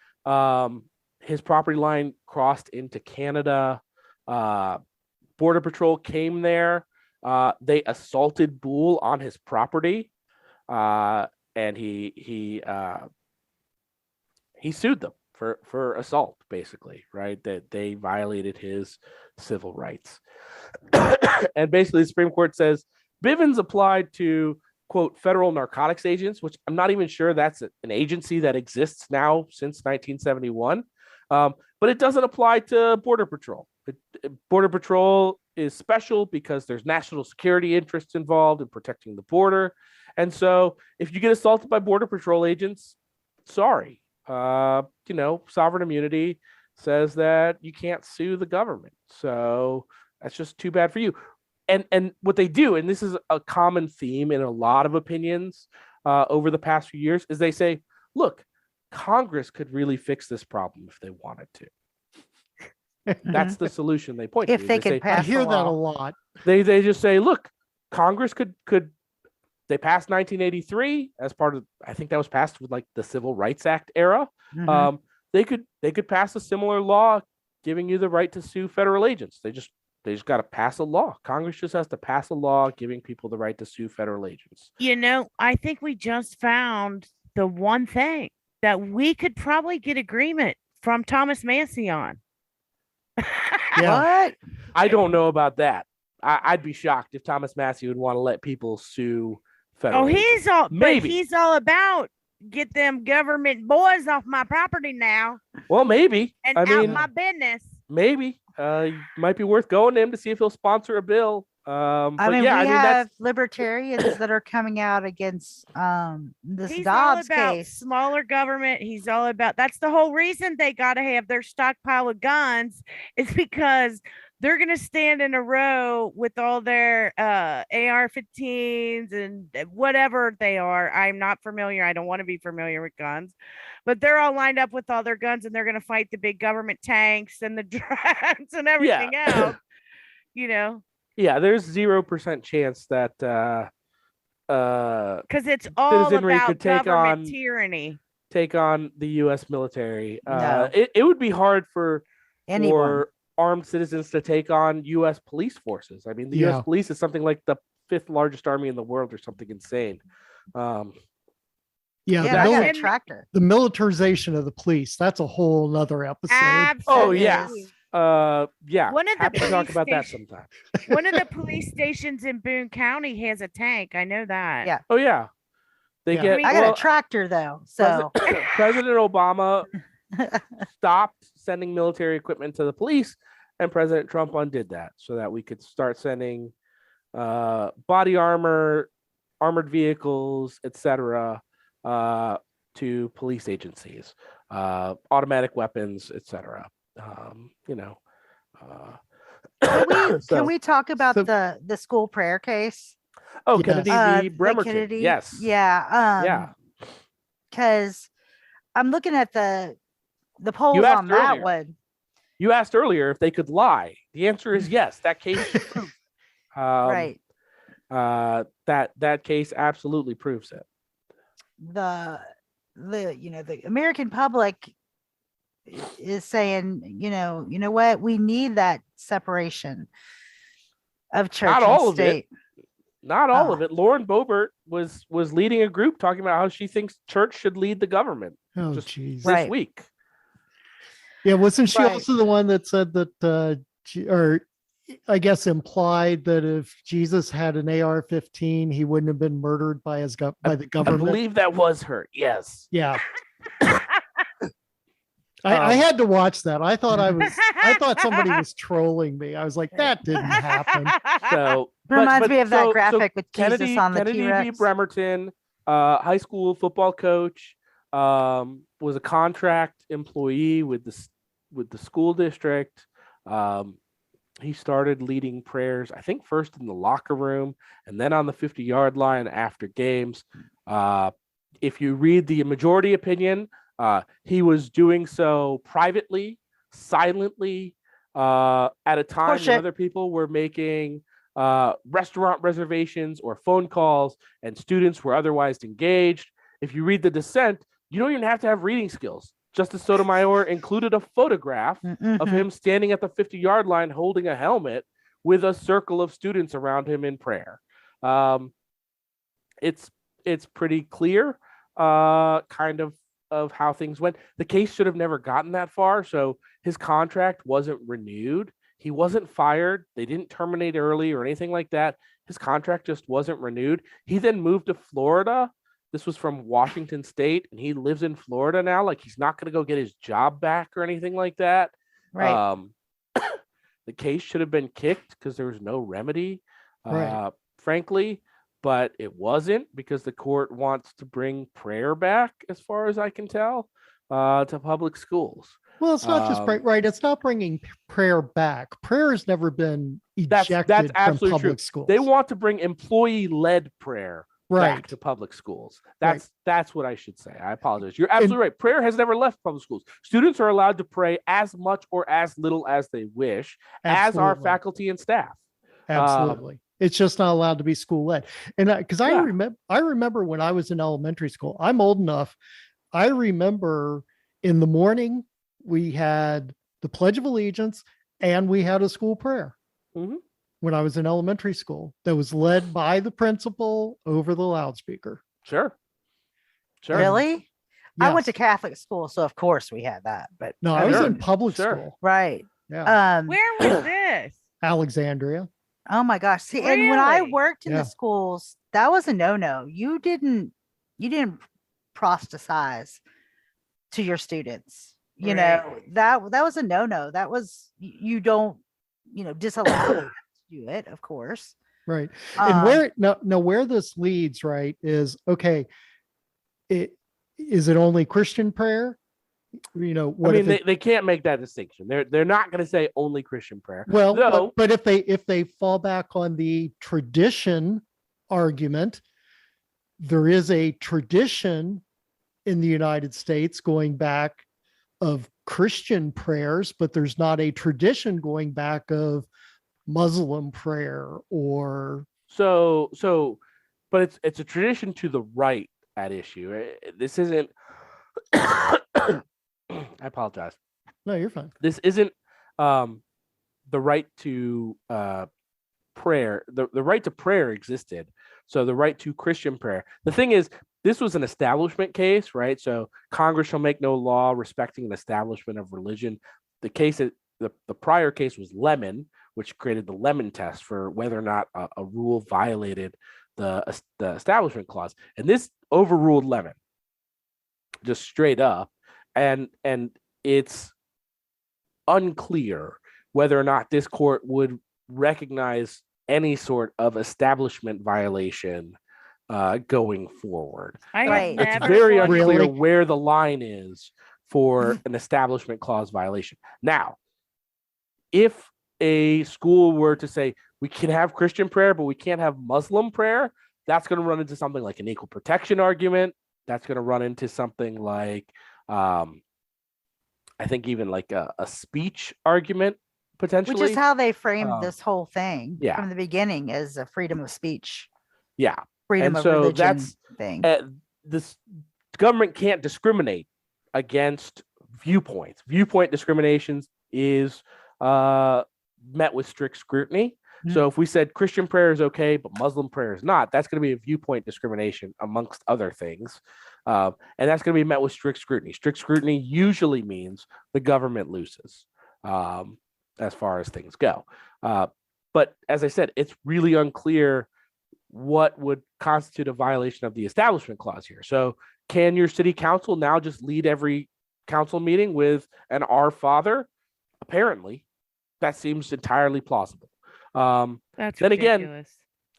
His property line crossed into Canada. Border Patrol came there. They assaulted Boole on his property, and he sued them for assault, basically, right? That they violated his civil rights. And basically, the Supreme Court says Bivens applied to, quote, federal narcotics agents, which I'm not even sure that's an agency that exists now since 1971. But it doesn't apply to Border Patrol. Border Patrol is special because there's national security interests involved in protecting the border. And so if you get assaulted by Border Patrol agents, sorry. Sovereign immunity says that you can't sue the government. So that's just too bad for you. And what they do, and this is a common theme in a lot of opinions over the past few years, is they say, look, Congress could really fix this problem if they wanted to. That's the solution they point If to. they could say, pass I hear the that a law. lot. They just say, look, Congress could they passed 1983 as part of, I think that was passed with like the Civil Rights Act era. Mhm. They could pass a similar law giving you the right to sue federal agents. They just got to pass a law. Congress just has to pass a law giving people the right to sue federal agents. I think we just found the one thing that we could probably get agreement from Thomas Massey on. Yeah. What? I don't know about that. I'd be shocked if Thomas Massey would want to let people sue federal agents. Maybe. He's all about get them government boys off my property now Well, maybe. and I out mean, my business. maybe. Might be worth going to him to see if he'll sponsor a bill. We that's have libertarians that are coming out against this He's all Dobbs about case. smaller government. He's all about that's the whole reason they got to have their stockpile of guns is because they're going to stand in a row with all their AR-15s and whatever they are. I'm not familiar. I don't want to be familiar with guns, but they're all lined up with all their guns and they're going to fight the big government tanks and the drones and everything else. Yeah, there's 0% chance that because it's all citizenry about could take government on tyranny. take on the U.S. military. No. It would be hard for Anyone. armed citizens to take on U.S. police forces. I mean, the Yeah. U.S. police is something like the 5th largest army in the world or something insane. Yeah, Yeah, I got a And- tractor. the militarization of the police, that's a whole nother episode. Oh, yeah. Absolutely. Yeah. One of the Happy to talk police about that station- sometime. One of the police stations in Boone County has a tank. I know that. Yeah. Oh, yeah. They Yeah. get mean- I got well, a tractor though. So President Obama stopped sending military equipment to the police, and President Trump undid that so that we could start sending body armor, armored vehicles, etc., to police agencies, automatic weapons, etc. You know. can So- we talk about so- the school prayer case? Oh, Yes. Kennedy The v. Bremerton. Kennedy? Yes. Yeah. Yeah. Because I'm looking at the polls asked on that earlier. one. You asked earlier if they could lie. The answer is yes. That case proves it. Right. That case absolutely proves it. The the American public is saying, you know what, we need that separation of church Not and all of it. state. Not all of it. Lauren Boebert was leading a group talking about how she thinks church should lead the government Oh, just geez. this Right. week. Yeah, wasn't she Right. also the one that said that, or I guess implied that if Jesus had an AR-15, he wouldn't have been murdered by the I government? believe that was her. Yes. Yeah. I had to watch that. I thought somebody was trolling me. I was like, that didn't happen. So Reminds but- me of that so graphic with Kennedy, Jesus on the Kennedy v. T-Rex. Bremerton, high school football coach, was a contract employee with the school district. He started leading prayers, I think first in the locker room and then on the 50-yard line after games. If you read the majority opinion, he was doing so privately, silently, at a time when Horseshit. other people were making restaurant reservations or phone calls and students were otherwise engaged. If you read the dissent, you don't even have to have reading skills. Justice Sotomayor included a photograph of Mhm. him standing at the 50-yard line holding a helmet with a circle of students around him in prayer. It's pretty clear kind of how things went. The case should have never gotten that far, so his contract wasn't renewed. He wasn't fired. They didn't terminate early or anything like that. His contract just wasn't renewed. He then moved to Florida. This was from Washington State, and he lives in Florida now. Like, he's not going to go get his job back or anything like that. Right. The case should have been kicked because there was no remedy, Right. frankly, but it wasn't because the court wants to bring prayer back, as far as I can tell, to public schools. Well, it's not just Um, right. It's not bringing prayer back. Prayer has never been That's ejected from absolutely public true. schools. They want to bring employee-led prayer right. back to public schools. Right. That's what I should say. I apologize. You're absolutely right. Prayer has never left public schools. Students are allowed to pray as much or as little as they wish, as are Absolutely. faculty and staff. Absolutely. It's just not allowed to be school led. And because Yeah. I remember when I was in elementary school, I'm old enough. I remember in the morning we had the Pledge of Allegiance and we had a school prayer Mhm. when I was in elementary school that was led by the principal over the loudspeaker. Sure. Sure. Really? I went Yes. to Catholic school, so of course we had that. But No, I was Sure. in public Sure. school. right. Yeah. Where was this? Alexandria. Oh my gosh. See, and when I Really? worked in Yeah. the schools, that was a no-no. You didn't prostatize to your students. You know, Right. that was a no-no. That was you don't, disallow them to do it, of course. Right. And Um, where this leads, right, is okay. Is it only Christian prayer? What I if mean, they can't make that distinction. They're not going to say only Christian prayer. well, No. but if they fall back on the tradition argument, there is a tradition in the United States going back of Christian prayers, but there's not a tradition going back of Muslim prayer or So, but it's a tradition to the right at issue. This isn't. I apologize. no, you're fine. This isn't the right to prayer, the right to prayer existed. So the right to Christian prayer. The thing is, this was an establishment case, right? So Congress shall make no law respecting an establishment of religion. The case, the prior case was Lemon, which created the Lemon test for whether or not a rule violated the establishment clause. And this overruled Lemon, just straight up. And it's unclear whether or not this court would recognize any sort of establishment violation going forward. Right. It's very unclear Really? where the line is for an establishment clause violation. Now, if a school were to say we can have Christian prayer, but we can't have Muslim prayer, that's going to run into something like an equal protection argument. That's going to run into something like, I think even like a speech argument potentially. Which is how they framed this whole thing yeah. from the beginning, as a freedom of speech, Yeah. freedom And of so religion that's thing. This government can't discriminate against viewpoints. Viewpoint discriminations is met with strict scrutiny. So if we said Christian prayer is okay, but Muslim prayer is not, that's going to be a viewpoint discrimination amongst other things. And that's going to be met with strict scrutiny. Strict scrutiny usually means the government loses as far as things go. But as I said, it's really unclear what would constitute a violation of the establishment clause here. So can your city council now just lead every council meeting with an Our Father? Apparently, that seems entirely plausible. That's then again, ridiculous.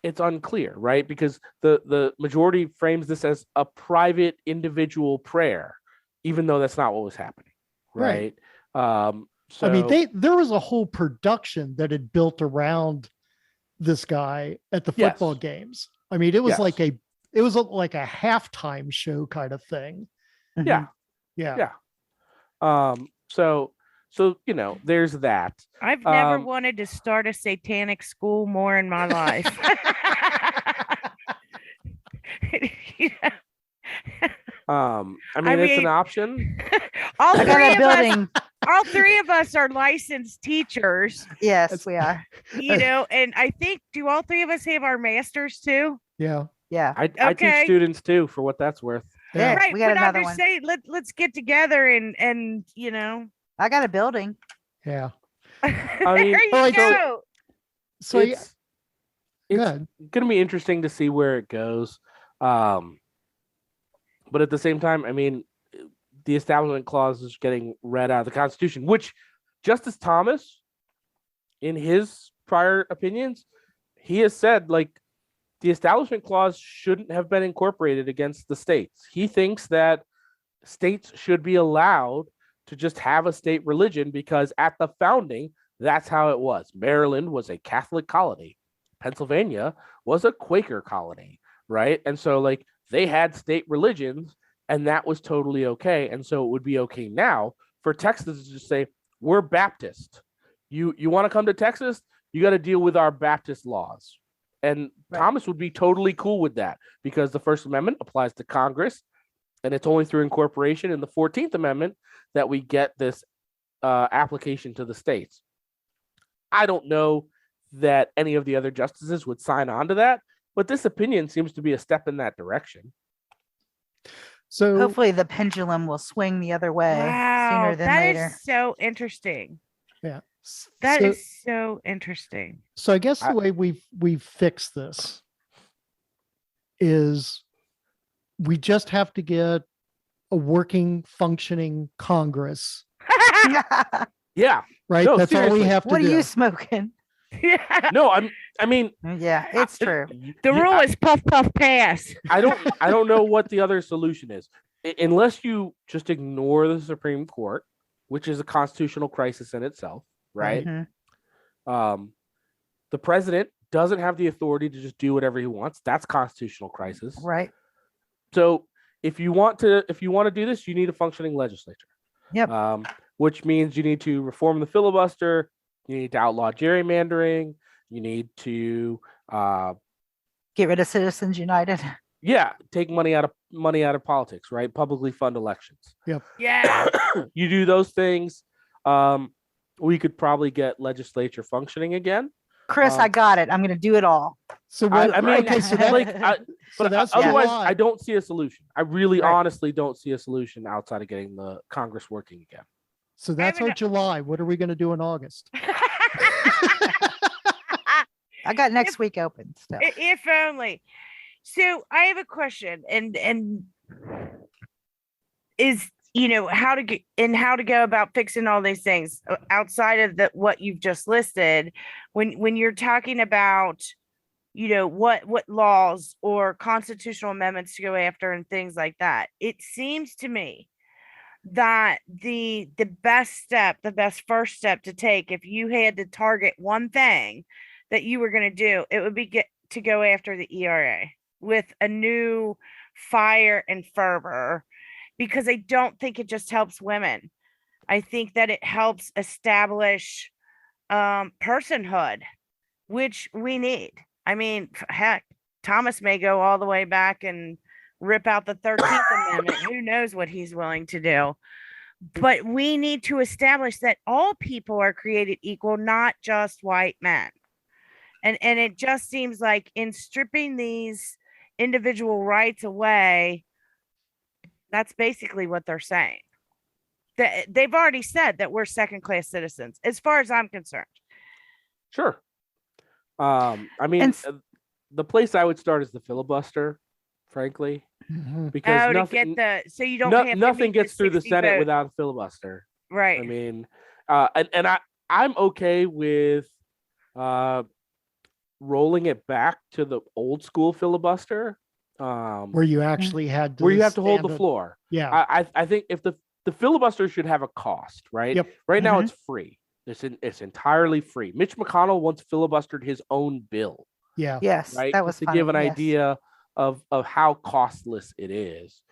it's unclear, right? Because the majority frames this as a private individual prayer, even though that's not what was happening, right? So, I mean, there was a whole production that had built around this guy at the football games. I mean, it was like a halftime show kind of thing. Yeah. So you know, there's that. I've never wanted to start a satanic school more in my life. I mean, it's an option. all I got three a of building. all three of us are licensed teachers, Yes, we are. you know, and I think, do all three of us have our masters too? Yeah. Yeah. I teach students too, for what that's worth. Yeah. Right. We got But I'm another just one. saying, let's get together and you know. I got a building. Yeah. There mean, you all right, go. So It's good. going to be interesting to see where it goes. But at the same time, I mean, the establishment clause is getting read out of the Constitution, which Justice Thomas, in his prior opinions, he has said, like, the establishment clause shouldn't have been incorporated against the states. He thinks that states should be allowed to just have a state religion because at the founding, that's how it was. Maryland was a Catholic colony. Pennsylvania was a Quaker colony, right? And so, like, they had state religions, and that was totally okay. And so it would be okay now for Texas to just say, we're Baptist. You want to come to Texas? You got to deal with our Baptist laws. And Thomas would be totally cool with that because the First Amendment applies to Congress, and it's only through incorporation in the 14th Amendment that we get this application to the states. I don't know that any of the other justices would sign on to that, but this opinion seems to be a step in that direction. So Hopefully the pendulum will swing the other way Wow, sooner than that later. is so interesting. yeah. That so, is so interesting. So I guess the way we've fixed this is we just have to get a working, functioning Congress, Yeah. right? No, That's all we seriously. have to What are do. you smoking? Yeah. No, I mean, Yeah, it's true. The rule is puff puff pass. I don't know what the other solution is. Unless you just ignore the Supreme Court, which is a constitutional crisis in itself, right? Mhm. The president doesn't have the authority to just do whatever he wants. That's constitutional crisis. Right. So if you want to do this, you need a functioning legislature. Yep. Which means you need to reform the filibuster. You need to outlaw gerrymandering. You need to Get rid of Citizens United. take money out of politics, right? Publicly fund elections. Yeah. You do those things, we could probably get legislature functioning again. Chris, I got it. I'm going to do it all. So what? I mean, okay, so that, like, so but that's otherwise, July. I don't see a solution. I really, Right. honestly, don't see a solution outside of getting the Congress working again. So that's haven't- our July. What are we going to do in August? I got next week open still. If only. So I have a question, and is how to go about fixing all these things outside of what you've just listed. When you're talking about what laws or constitutional amendments to go after and things like that, it seems to me that the best first step to take, if you had to target one thing that you were going to do, it would be to go after the ERA with a new fire and fervor, because I don't think it just helps women. I think that it helps establish personhood, which we need. I mean, heck, Thomas may go all the way back and rip out the 13th Amendment. Who knows what he's willing to do? But we need to establish that all people are created equal, not just white men. And it just seems like in stripping these individual rights away, that's basically what they're saying. They've already said that we're second-class citizens, as far as I'm concerned. Sure. I mean, the place I would start is the filibuster, frankly, because so you don't have nothing gets through the 60 Senate vote. without a filibuster. Right. I mean, and I'm okay with rolling it back to the old school filibuster, Where you actually had to where you have to hold the stand up- floor. Yeah. I think if the filibuster should have a cost, right? Yep. Right now it's free. It's entirely free. Mitch McConnell once filibustered his own bill, Yeah. Yes, right? that was to funny. give an Yes. idea of how costless it is.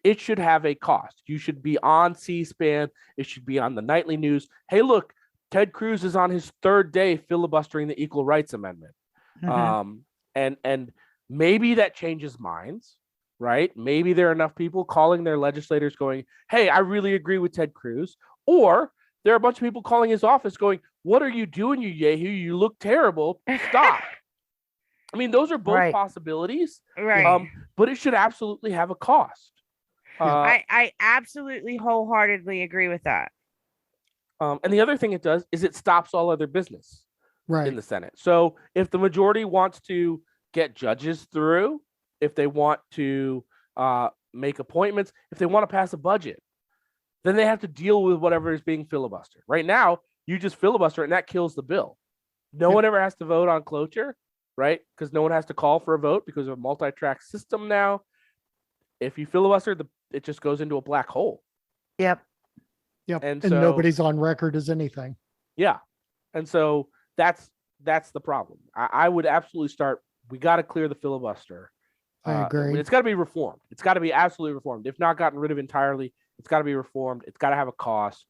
It should have a cost. You should be on C-SPAN. It should be on the nightly news. Hey, look, Ted Cruz is on his third day filibustering the Equal Rights Amendment. Mhm. And maybe that changes minds, right? Maybe there are enough people calling their legislators going, hey, I really agree with Ted Cruz. Or there are a bunch of people calling his office going, what are you doing, you yahoo? You look terrible. Stop. I mean, those are both Right. possibilities, Right. but it should absolutely have a cost. I absolutely wholeheartedly agree with that. And the other thing it does is it stops all other business Right. in the Senate. So if the majority wants to get judges through, if they want to make appointments, if they want to pass a budget, then they have to deal with whatever is being filibustered. Right now, you just filibuster and that kills the bill. No Yep. one ever has to vote on cloture, right? Because no one has to call for a vote because of a multi-track system now. If you filibuster, it just goes into a black hole. Yep. Yep. And And so- nobody's on record as anything. Yeah. And so that's the problem. I would absolutely start. We got to clear the filibuster. I agree. It's got to be reformed. It's got to be absolutely reformed. If not gotten rid of entirely, it's got to be reformed. It's got to have a cost.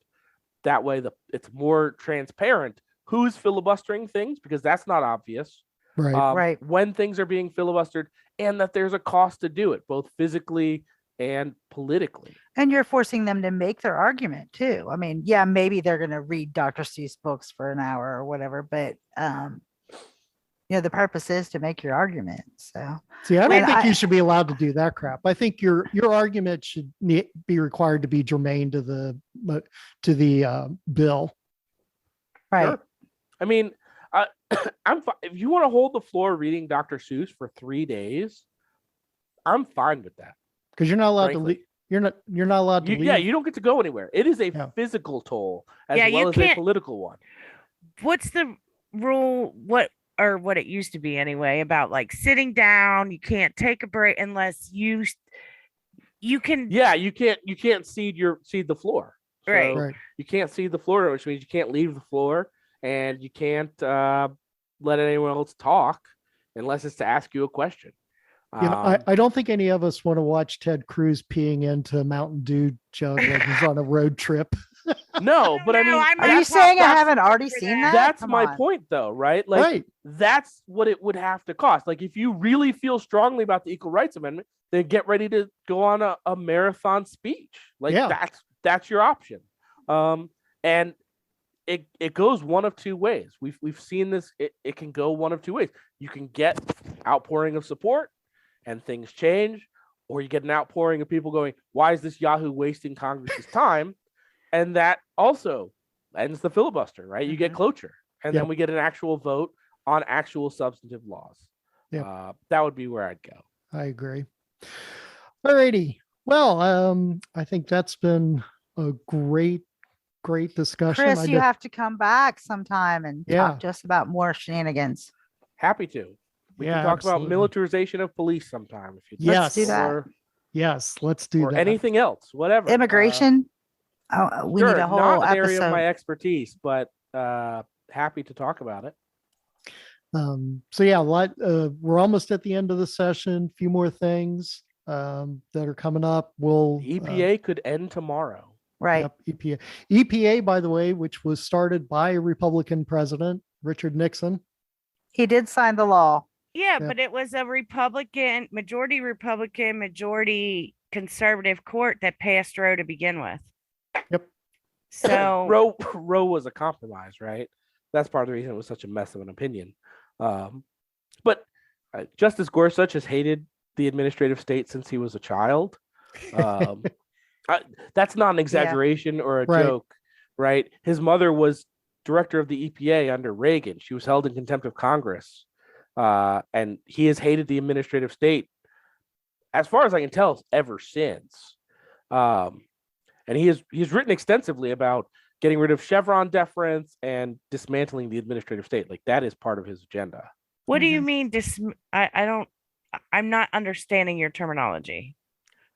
That way, it's more transparent who's filibustering things, because that's not obvious. Right. Right. When things are being filibustered, and that there's a cost to do it, both physically and politically. And you're forcing them to make their argument too. I mean, yeah, maybe they're going to read Dr. Seuss books for an hour or whatever, but the purpose is to make your argument. So See, I don't And think I- you should be allowed to do that crap. I think your argument should be required to be germane to the bill. right. Sure. I mean, I'm if you want to hold the floor reading Dr. Seuss for 3 days, I'm fine with that. Because you're not allowed Frankly. to leave. You're not allowed to leave. Yeah, you don't get to go anywhere. It is a Yeah. physical toll as Yeah, you well as a can't- political one. What's the rule? What it used to be anyway, about like sitting down, you can't take a break unless you can. Yeah, you can't cede the floor. Right. So Right. you can't cede the floor, which means you can't leave the floor, and you can't let anyone else talk unless it's to ask you a question. I don't think any of us want to watch Ted Cruz peeing into a Mountain Dew jug like he's on a road trip. No, but I No, mean, I'm Are you not saying I talking haven't already for seen that. that? that's Come my on. point, though, right? Like, Right. that's what it would have to cost. Like, if you really feel strongly about the Equal Rights Amendment, then get ready to go on a marathon speech. Like, Yeah. that's your option. And it goes one of two ways. We've seen this. It can go one of two ways. You can get outpouring of support and things change, or you get an outpouring of people going, why is this Yahoo wasting Congress's time? And that also ends the filibuster, right? You get cloture, and then we get an actual vote on actual substantive laws. That would be where I'd go. I agree. All righty. Well, I think that's been a great discussion. Chris, you have to come back sometime and talk to us about more shenanigans. Happy to. We can talk about militarization of police sometime if you Let's do that. Yes, let's do or that. anything else, whatever. Immigration. We need a whole not an episode. area of my expertise, but happy to talk about it. So yeah, we're almost at the end of the session. A few more things that are coming up. The EPA could end tomorrow. Right. Yep, EPA, by the way, which was started by a Republican president, Richard Nixon. He did sign the law. Yeah, but it was a majority conservative court that passed Roe to begin with. Yep. So Roe was a compromise, right? That's part of the reason it was such a mess of an opinion. But Justice Gorsuch has hated the administrative state since he was a child. That's not an exaggeration or a joke, right? His mother was director of the EPA under Reagan. She was held in contempt of Congress. And he has hated the administrative state, as far as I can tell, ever since. And he's written extensively about getting rid of Chevron deference and dismantling the administrative state. Like, that is part of his agenda. What do you mean? I'm not understanding your terminology.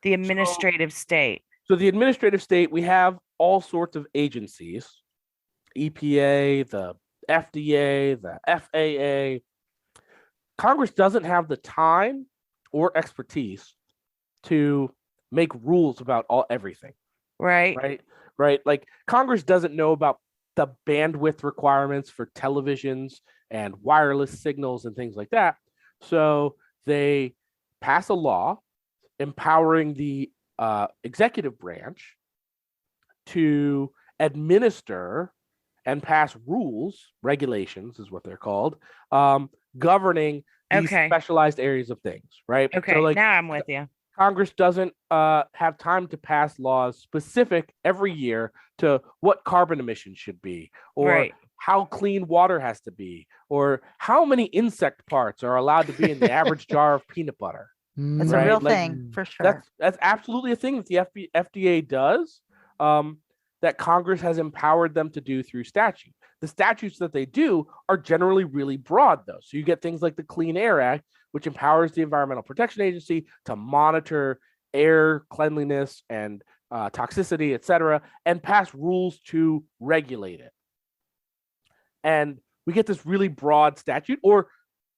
The administrative state. So the administrative state, we have all sorts of agencies, EPA, the FDA, the FAA. Congress doesn't have the time or expertise to make rules about everything. Right. Like, Congress doesn't know about the bandwidth requirements for televisions and wireless signals and things like that. So they pass a law empowering the executive branch to administer and pass rules, regulations is what they're called, governing these specialized areas of things, right? Okay, so, now I'm with you. Congress doesn't have time to pass laws specific every year to what carbon emissions should be, or how clean water has to be, or how many insect parts are allowed to be in the average jar of peanut butter. That's a real thing, for sure. That's absolutely a thing that the FDA does, that Congress has empowered them to do through statute. The statutes that they do are generally really broad, though. So you get things like the Clean Air Act, which empowers the Environmental Protection Agency to monitor air cleanliness and toxicity, et cetera, and pass rules to regulate it. And we get this really broad statute, or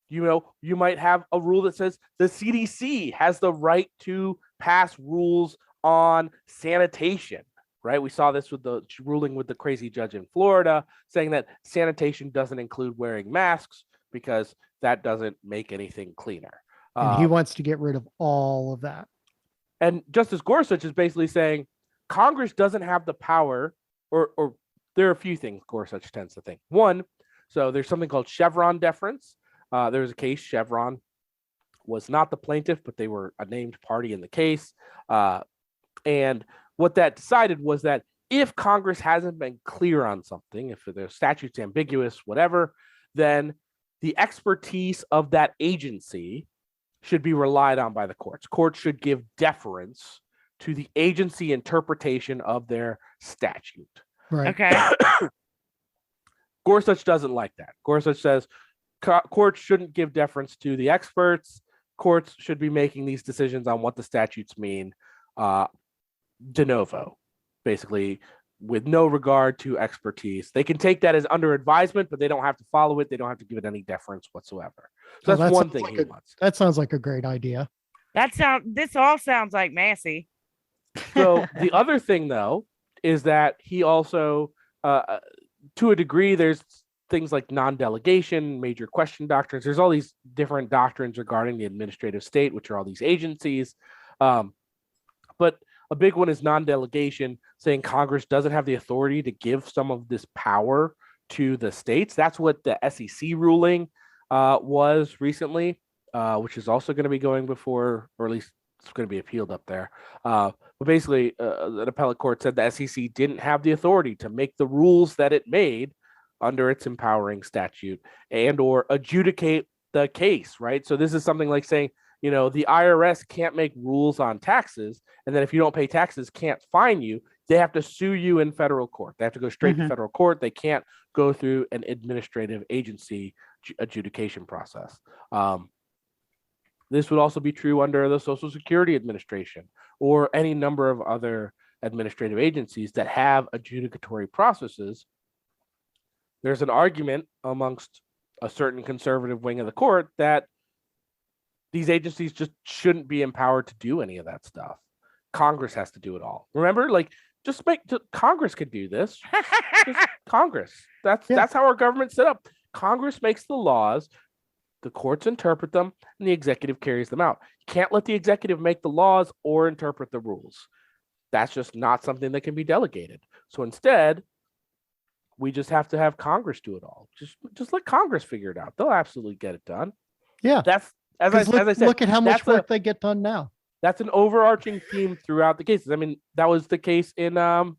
you might have a rule that says the CDC has the right to pass rules on sanitation, right? We saw this with the ruling with the crazy judge in Florida saying that sanitation doesn't include wearing masks because that doesn't make anything cleaner. And he wants to get rid of all of that. And Justice Gorsuch is basically saying Congress doesn't have the power, or there are a few things Gorsuch tends to think. One, so there's something called Chevron deference. There was a case, Chevron was not the plaintiff, but they were a named party in the case. And what that decided was that if Congress hasn't been clear on something, if the statute's ambiguous, whatever, then the expertise of that agency should be relied on by the courts. Courts should give deference to the agency interpretation of their statute. Right. Okay. Gorsuch doesn't like that. Gorsuch says courts shouldn't give deference to the experts. Courts should be making these decisions on what the statutes mean de novo, basically, with no regard to expertise. They can take that as under advisement, but they don't have to follow it. They don't have to give it any deference whatsoever. So that's one thing he wants. That sounds like a great idea. This all sounds like Massey. So the other thing, though, is that he also, to a degree, there's things like non-delegation, major question doctrines. There's all these different doctrines regarding the administrative state, which are all these agencies. But A big one is non-delegation, saying Congress doesn't have the authority to give some of this power to the states. That's what the SEC ruling was recently, which is also going to be going before, or at least it's going to be appealed up there. But basically, an appellate court said the SEC didn't have the authority to make the rules that it made under its empowering statute and or adjudicate the case, right? So this is something like saying, you know, the IRS can't make rules on taxes, and then if you don't pay taxes, can't fine you. They have to sue you in federal court. They have to go straight to federal court. They can't go through an administrative agency adjudication process. This would also be true under the Social Security Administration or any number of other administrative agencies that have adjudicatory processes. There's an argument amongst a certain conservative wing of the court that these agencies just shouldn't be empowered to do any of that stuff. Congress has to do it all. Remember, like, Congress could do this. Just Congress. That's how our government's set up. Congress makes the laws, the courts interpret them, and the executive carries them out. You can't let the executive make the laws or interpret the rules. That's just not something that can be delegated. So instead, we just have to have Congress do it all. Just let Congress figure it out. They'll absolutely get it done. Yeah. That's as I said. Look at how much work they get done now. That's an overarching theme throughout the cases. I mean, that was the case in the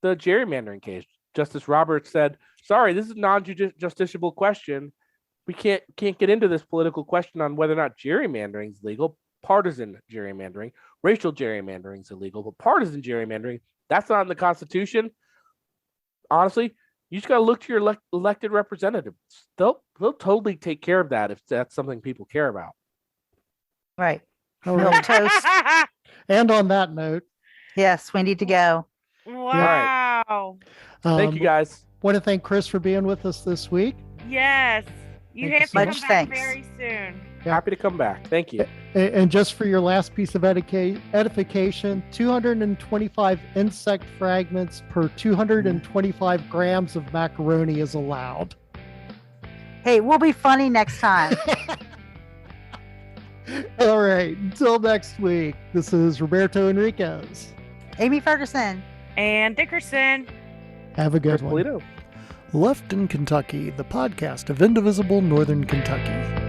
gerrymandering case. Justice Roberts said, "Sorry, this is a non-justiciable question. We can't get into this political question on whether or not gerrymandering is legal. Partisan gerrymandering, racial gerrymandering is illegal, but partisan gerrymandering, that's not in the Constitution." Honestly, you just got to look to your elected representatives. They'll totally take care of that if that's something people care about. Right. All Milk right. toast. And on that note, Yes, we need to go. Wow. Thank you, guys. Want to thank Chris for being with us this week. Yes. You Thank have you to so come much. back Thanks. very soon. Happy to come back. Thank you. And just for your last piece of edification, 225 insect fragments per 225 grams of macaroni is allowed. Hey, we'll be funny next time. All right. Until next week, this is Roberto Henriquez. Amy Ferguson. And Dickerson. Have a good Chris one. Polito. Left in Kentucky, the podcast of Indivisible Northern Kentucky.